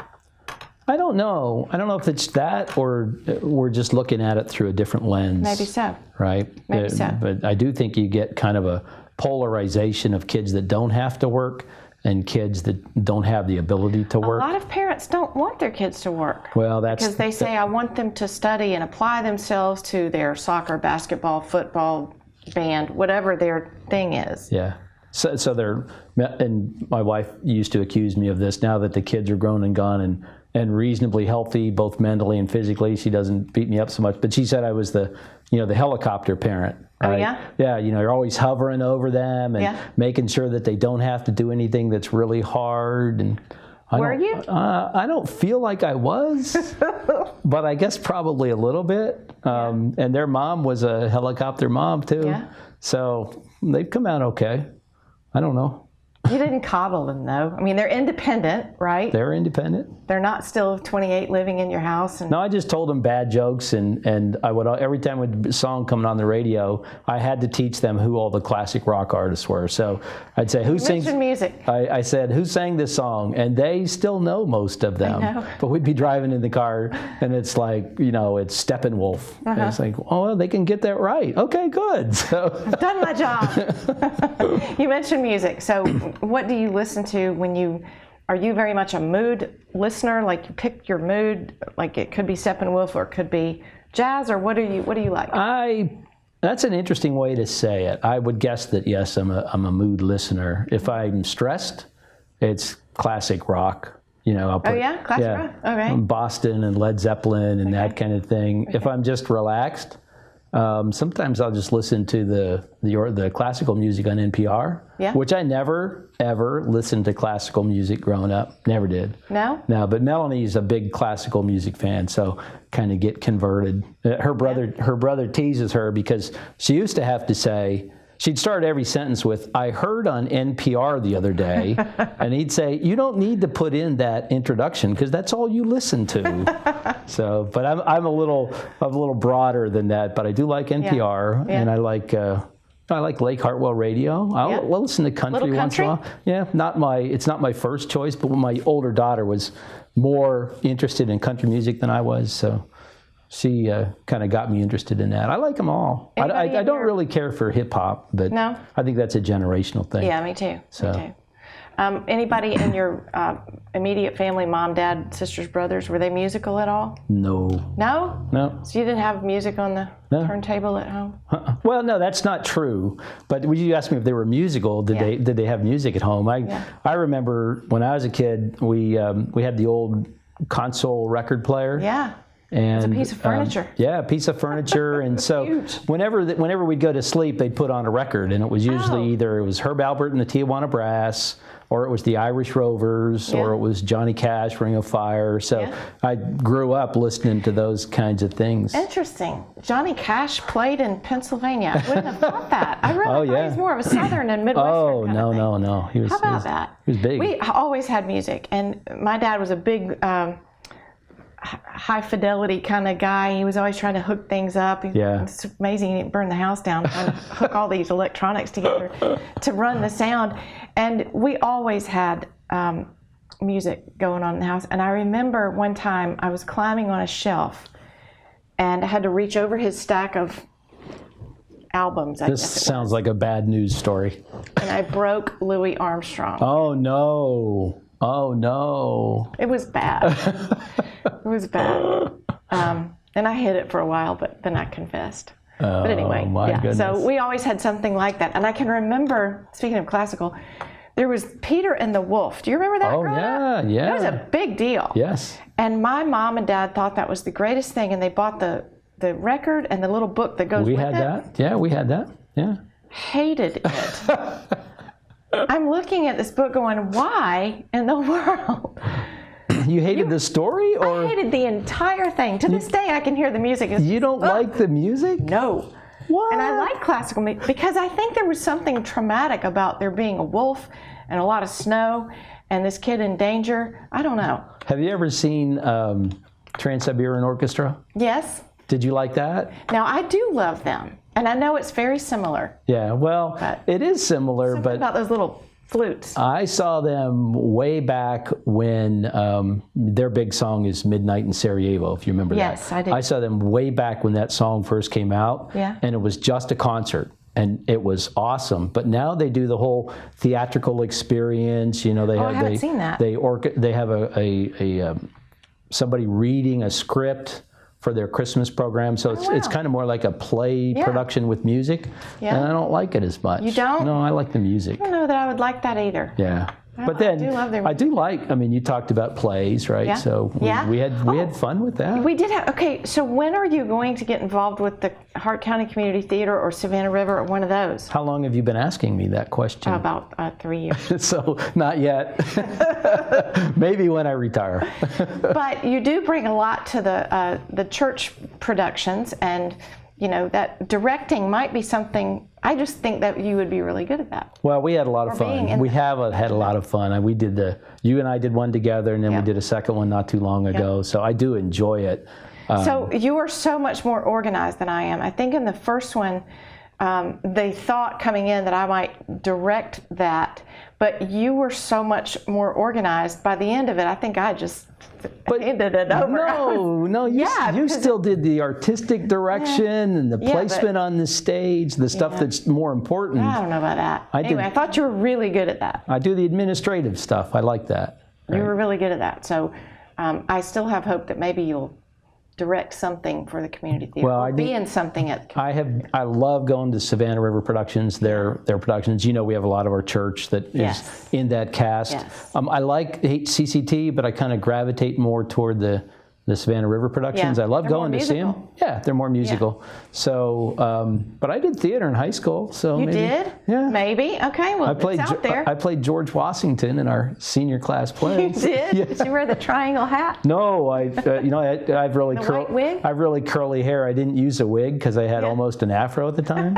I don't know. I don't know if it's that or we're just looking at it through a different lens. Maybe so. Right? Maybe so. But I do think you get kind of a polarization of kids that don't have to work and kids that don't have the ability to work. A lot of parents don't want their kids to work. Well, that's Because they say, I want them to study and apply themselves to their soccer, basketball, football, band, whatever their thing is. yeah. So they're, and my wife used to accuse me of this. Now that the kids are grown and gone and reasonably healthy, both mentally and physically, she doesn't beat me up so much. But she said I was the helicopter parent. Right? Oh, yeah? Yeah, you're always hovering over them and Yeah. making sure that they don't have to do anything that's really hard. And Were you? I don't feel like I was, but I guess probably a little bit. And their mom was a helicopter mom too. Yeah. So they've come out okay. I don't know. You didn't coddle them, though. I mean, they're independent, right? They're independent. They're not still 28 living in your house. And No, I just told them bad jokes, and I would every time a song coming on the radio, I had to teach them who all the classic rock artists were. So I'd say, "Who sings?" mentioned music. I said, "Who sang this song?" And they still know most of them. know. But we'd be driving in the car, and it's like, it's Steppenwolf. And it's like, oh, well, they can get that right. Okay, good. So Done my job. You mentioned music. So what do you listen to when are you very much a mood listener? Like you pick your mood, like it could be Steppenwolf or it could be jazz, or what do you like? That's an interesting way to say it. I would guess that yes, I'm a mood listener. If I'm stressed, it's classic rock. I'll put, Classic rock. Okay. Boston and Led Zeppelin and that kind of thing. Okay. If I'm just relaxed, sometimes I'll just listen to the classical music on NPR, which I never ever listened to classical music growing up. Never did. No. But Melanie's a big classical music fan, so kind of get converted. Her brother teases her because she used to have to say. She'd start every sentence with, "I heard on NPR the other day," and he'd say, "You don't need to put in that introduction because that's all you listen to." So, but I'm a little broader than that. But I do like NPR, and I like Lake Hartwell Radio. I'll listen to country once in a while. Yeah, it's not my first choice, but my older daughter was more interested in country music than I was, so. She kind of got me interested in that. I like them all. I don't really care for hip hop, but I think that's a generational thing. Yeah, me too. So. Me too. Anybody in your immediate family, mom, dad, sisters, brothers, were they musical at all? No. No? No. So you didn't have music on the turntable at home? Well, no, that's not true. But when you asked me if they were musical, did they have music at home? I remember when I was a kid, we had the old console record player. Yeah. And, it's a piece of furniture. A piece of furniture. And so whenever we'd go to sleep, they'd put on a record. And it was usually either it was Herb Alpert and the Tijuana Brass, or it was the Irish Rovers, or it was Johnny Cash, Ring of Fire. So I grew up listening to those kinds of things. Interesting. Johnny Cash played in Pennsylvania. I wouldn't have thought that. I really thought he was more of a Southern and Midwestern kind of thing. No. How about that? He was big. We always had music. And my dad was a big... high fidelity kind of guy. He was always trying to hook things up. It's amazing he didn't burn the house down trying to hook all these electronics together to run the sound. And we always had music going on in the house. And I remember one time I was climbing on a shelf and I had to reach over his stack of albums. This sounds like a bad news story. And I broke Louis Armstrong. Oh no. It was bad. It was bad. And I hid it for a while, but then I confessed. But anyway, goodness. So we always had something like that. And I can remember, speaking of classical, there was Peter and the Wolf. Do you remember that? Oh, yeah. That was a big deal. Yes. And my mom and dad thought that was the greatest thing, and they bought the record and the little book that goes with it. We had that. Yeah, we had that. Yeah. Hated it. I'm looking at this book going, why in the world? You hated the story? Or I hated the entire thing. To this day, I can hear the music. You don't like the music? No. What? And I like classical music because I think there was something traumatic about there being a wolf and a lot of snow and this kid in danger. I don't know. Have you ever seen Trans-Siberian Orchestra? Yes. Did you like that? Now, I do love them. And I know it's very similar. Yeah, well, it is similar, Something but about those little flutes. I saw them way back when their big song is Midnight in Sarajevo, if you remember that. Yes, I do. I saw them way back when that song first came out, Yeah. and it was just a concert. And it was awesome, but now they do the whole theatrical experience. You know, they have I haven't seen that. They have a somebody reading a script for their Christmas program, so it's kind of more like a play production with music. Yeah. And I don't like it as much. You don't? No, I like the music. I don't know that I would like that either. Yeah. But I then do love their I do like. I mean, you talked about plays, right? Yeah. So Yeah. we had fun with that. We did have, okay, so when are you going to get involved with the Hart County Community Theater or Savannah River or one of those? How long have you been asking me that question? About 3 years. So not yet. Maybe when I retire. But you do bring a lot to the church productions, and you know that directing might be something. I just think that you would be really good at that. Well, we had a lot of being fun. in We have had a lot of fun. And you and I did one together, and then Yeah. we did a second one not too long ago. So I do enjoy it. So you are so much more organized than I am. I think in the first one, they thought coming in that I might direct that, but you were so much more organized. By the end of it, I think I just handed it over. No, you because still did the artistic direction and the Yeah, but- placement on the stage, the stuff that's more important. I don't know about that. Anyway, I thought you were really good at that. I do the administrative stuff. I like that. You were really good at that. So I still have hope that maybe you'll direct something for the community theater, Well, or be in something at the I love going to Savannah River Productions, their productions. You know, we have a lot of our church that is Yes. in that cast. Yes. I like CCT, but I kind of gravitate more toward the Savannah River Productions. Yeah. I love They're going more to see them. musical. Yeah, they're more musical. So, but I did theater in high school. So You maybe, did? Yeah. Maybe? Okay, well, it's out there. I played George Washington in our senior class play. You did? Yeah. Did you wear the triangle hat? No, I've really white wig? I have really curly hair. I didn't use a wig because I had almost an afro at the time.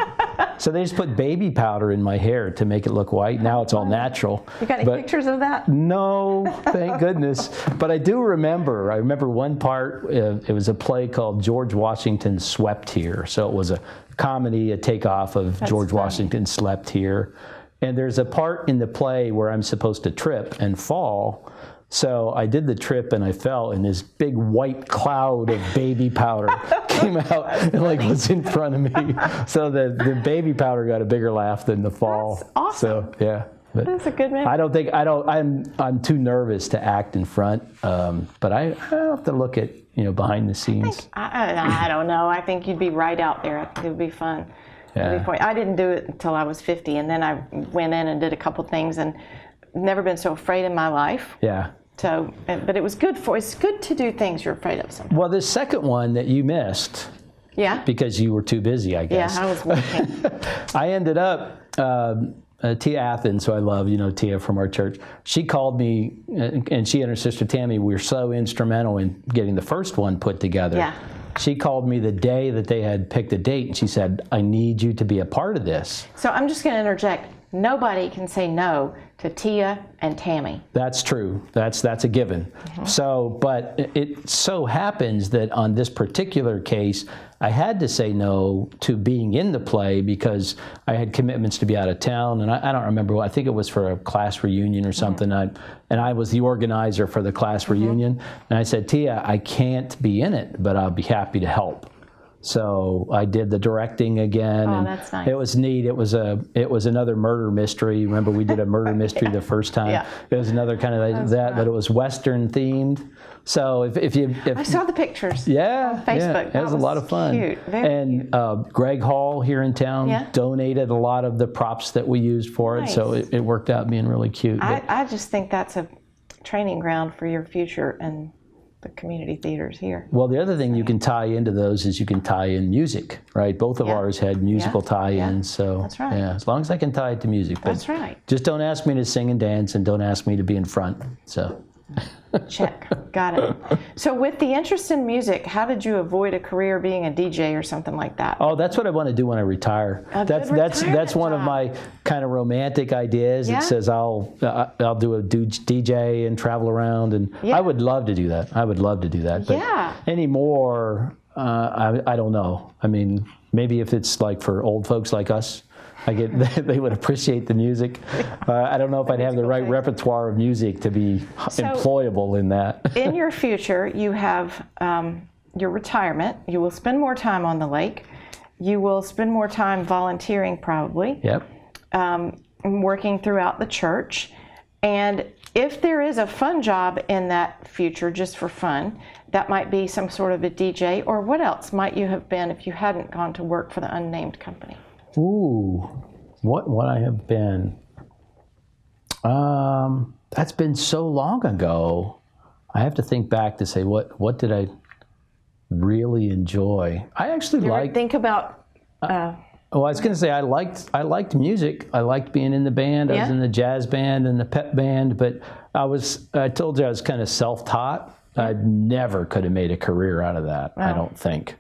So they just put baby powder in my hair to make it look white. Now it's all natural. You got any pictures of that? No, thank goodness. But I remember one part. It was a play called George Washington Swept Here. So it was a comedy, a takeoff of George funny. Washington Slept Here. And there's a part in the play where I'm supposed to trip and fall. So I did the trip and I fell, and this big white cloud of baby powder came out and was in front of me. So the baby powder got a bigger laugh than the fall. That's awesome. So yeah. But That's a good memory. I'm too nervous to act in front. But I have to look at behind the scenes. I don't know. I think you'd be right out there. It would be fun. Yeah. It'd be fun. I didn't do it until I was 50, and then I went in and did a couple things, and never been so afraid in my life. Yeah. So, but it's good to do things you're afraid of sometimes. Well, the second one that you missed Yeah. because you were too busy, I guess. Yeah, I was working. I ended up. Tia Athens, who I love, Tia from our church, she called me, and she and her sister Tammy were so instrumental in getting the first one put together. Yeah. She called me the day that they had picked a date, and she said, I need you to be a part of this. So I'm just going to interject. Nobody can say no to Tia and Tammy. That's true. That's a given. So, but it so happens that on this particular case, I had to say no to being in the play because I had commitments to be out of town, and I don't remember. I think it was for a class reunion or something. And I was the organizer for the class reunion, and I said, Tia, I can't be in it, but I'll be happy to help. So I did the directing again. Oh, and that's nice. It was neat. It was another murder mystery. Remember, we did a murder mystery the first time. Yeah. It was another kind of like that, but it was Western themed. So if I saw the pictures. yeah, on Facebook. it That was a lot of fun. Cute. Very cute. Greg Hall here in town Yeah. donated a lot of the props that we used for it, so Nice. it worked out being really cute. But I just think that's a training ground for your future and the community theaters here. well, the other thing you can tie into those is you can tie in music, right? Both of Yeah. ours had musical Yeah. tie-ins, so That's right. yeah, as long as I can tie it to music. But That's right. just don't ask me to sing and dance, and don't ask me to be in front. So Check. Got it. So with the interest in music, how did you avoid a career being a DJ or something like that? Oh, that's what I want to do when I retire. That's one of my kind of romantic ideas. Yeah. It says I'll do a DJ and travel around, and I would love to do that. I would love to do that. But anymore, I don't know. I mean, maybe if it's like for old folks like us, they would appreciate the music. I don't know if I'd have the right repertoire of music to be employable in that. In your future, you have your retirement. You will spend more time on the lake. You will spend more time volunteering, probably. Yep. Working throughout the church. And if there is a fun job in that future, just for fun, that might be some sort of a DJ, or what else might you have been if you hadn't gone to work for the unnamed company? Ooh, what I have been? That's been so long ago. I have to think back to say what did I really enjoy? I actually liked. Think about. I was going to say I liked music. I liked being in the band. I was in the jazz band and the pep band, but I told you I was kind of self-taught. I never could have made a career out of that. I don't think.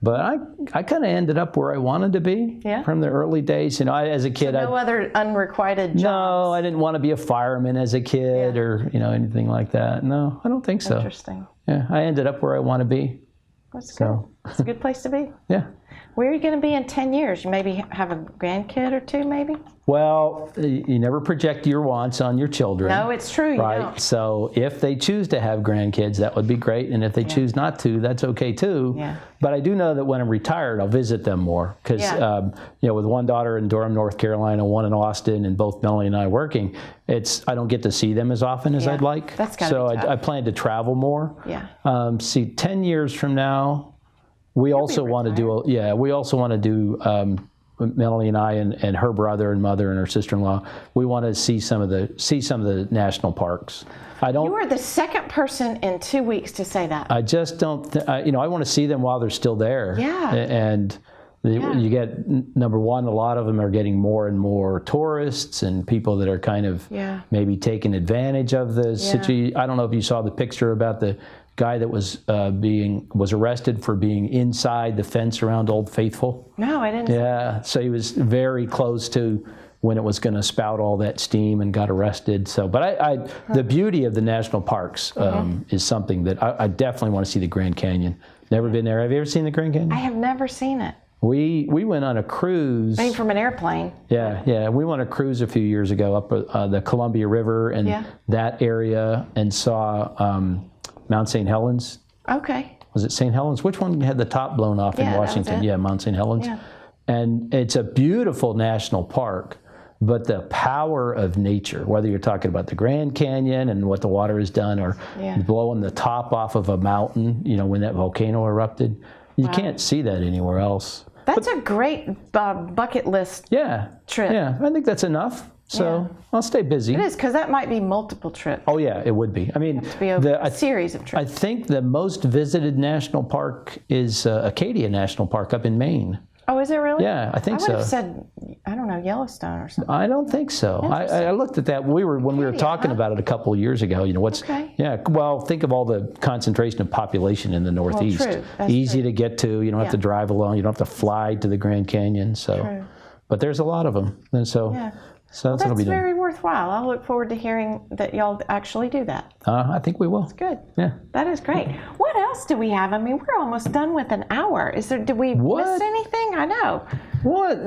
But I kind of ended up where I wanted to be from the early days. You know, as a kid, no other unrequited jobs. No, I didn't want to be a fireman as a kid or anything like that. No, I don't think so. Interesting. Yeah, I ended up where I want to be. That's good. It's a good place to be. Yeah. Where are you going to be in 10 years? You maybe have a grandkid or two, maybe? Well, you never project your wants on your children. No, it's true. You right? don't. So if they choose to have grandkids, that would be great. And if they choose not to, that's okay too. Yeah. But I do know that when I'm retired, I'll visit them more. Because, with one daughter in Durham, North Carolina, one in Austin, and both Melanie and I working, I don't get to see them as often as I'd like. That's gotta be tough. I plan to travel more. Yeah. 10 years from now, we also want to do Melanie and I and her brother and mother and her sister-in-law. We want to see some of the national parks. You are the second person in 2 weeks to say that. I just don't. I want to see them while they're still there. Yeah. And you get, number one, a lot of them are getting more and more tourists and people that are kind of maybe taking advantage of the situation. I don't know if you saw the picture about the guy that was arrested for being inside the fence around Old Faithful. No, I didn't. Yeah, so he was very close to when it was going to spout all that steam and got arrested. So, but the beauty of the national parks is something that I definitely want to see. The Grand Canyon. Never been there. Have you ever seen the Grand Canyon? I have never seen it. We went on a cruise. Maybe from an airplane. Yeah. We went on a cruise a few years ago up the Columbia River and that area, and saw Mount St. Helens. Okay. Was it St. Helens? Which one had the top blown off in Washington? That was it. Yeah, Mount St. Helens. Yeah. And it's a beautiful national park, but the power of nature, whether you're talking about the Grand Canyon and what the water has done, or blowing the top off of a mountain, when that volcano erupted, you can't see that anywhere else. That's a great bucket list trip. Yeah, I think that's enough. So I'll stay busy. It is, because that might be multiple trips. Oh yeah, it would be. I mean, to be a series of trips. I think the most visited national park is Acadia National Park up in Maine. Oh, is it really? Yeah, I think so. I would have said, I don't know, Yellowstone or something. I don't think so. I looked at that. When we were talking about it a couple of years ago. Yeah. Well, think of all the concentration of population in the Northeast. Well, true. That's easy true. to get to. You don't have to drive along. You don't have to fly to the Grand Canyon. So, true. But there's a lot of them, and so. Yeah. So that's That's very worthwhile. I look forward to hearing that y'all actually do that. I think we will. Good. Yeah. That is great. What else do we have? I mean, we're almost done with an hour. Did we miss anything? I know. What?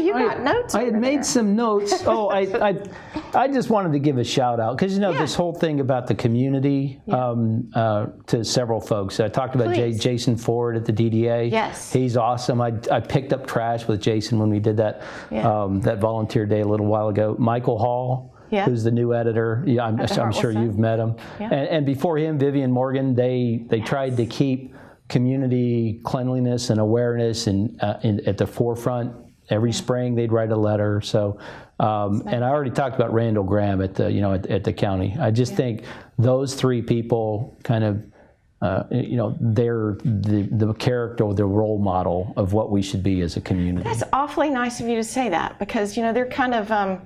You got notes. I had made some notes. Oh, I just wanted to give a shout out because this whole thing about the community to several folks. I talked about Jason Ford at the DDA. Yes. He's awesome. I picked up trash with Jason when we did that that volunteer day a little while ago. Michael Hall, who's the new editor. Yeah, I'm sure you've met him. Yeah. And before him, Vivian Morgan. They tried to keep community cleanliness and awareness at the forefront. Every spring they'd write a letter. So, and I already talked about Randall Graham at the at the county. I just think those three people kind of. They're the character, the role model of what we should be as a community. That's awfully nice of you to say that, because they're kind of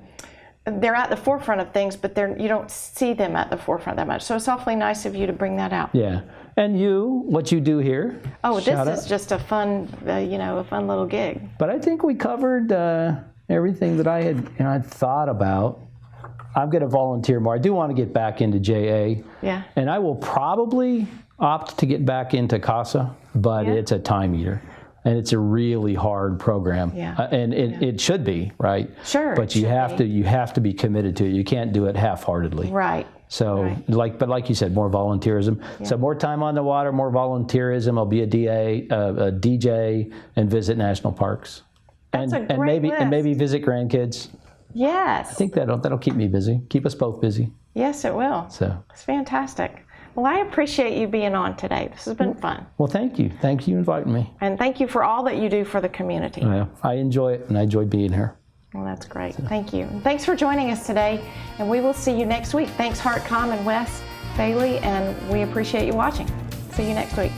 they're at the forefront of things, but you don't see them at the forefront that much. So it's awfully nice of you to bring that out. Yeah. And what you do here. Oh, shout this out. is just a fun, a fun little gig. But I think we covered everything that I had thought about. I'm going to volunteer more. I do want to get back into JA. Yeah. And I will probably opt to get back into CASA, but Yeah. it's a time eater. And it's a really hard program. Yeah. And it should be, right? Sure, But it you should have to be committed to it. You can't do it half-heartedly. Right. So, Right. like you said, more volunteerism. So more time on the water, more volunteerism. I'll be a DJ, and visit national parks, That's a and great maybe list. visit grandkids. Yes. I think that'll keep me busy, keep us both busy. Yes, it will. So, It's fantastic. Well, I appreciate you being on today. This has been fun. well, thank you for inviting me. And thank you for all that you do for the community. I enjoy it, and I enjoy being here. Well, that's great. Thank you. And thanks for joining us today. And we will see you next week. Thanks, HeartCom and Wes Bailey, and we appreciate you watching. See you next week.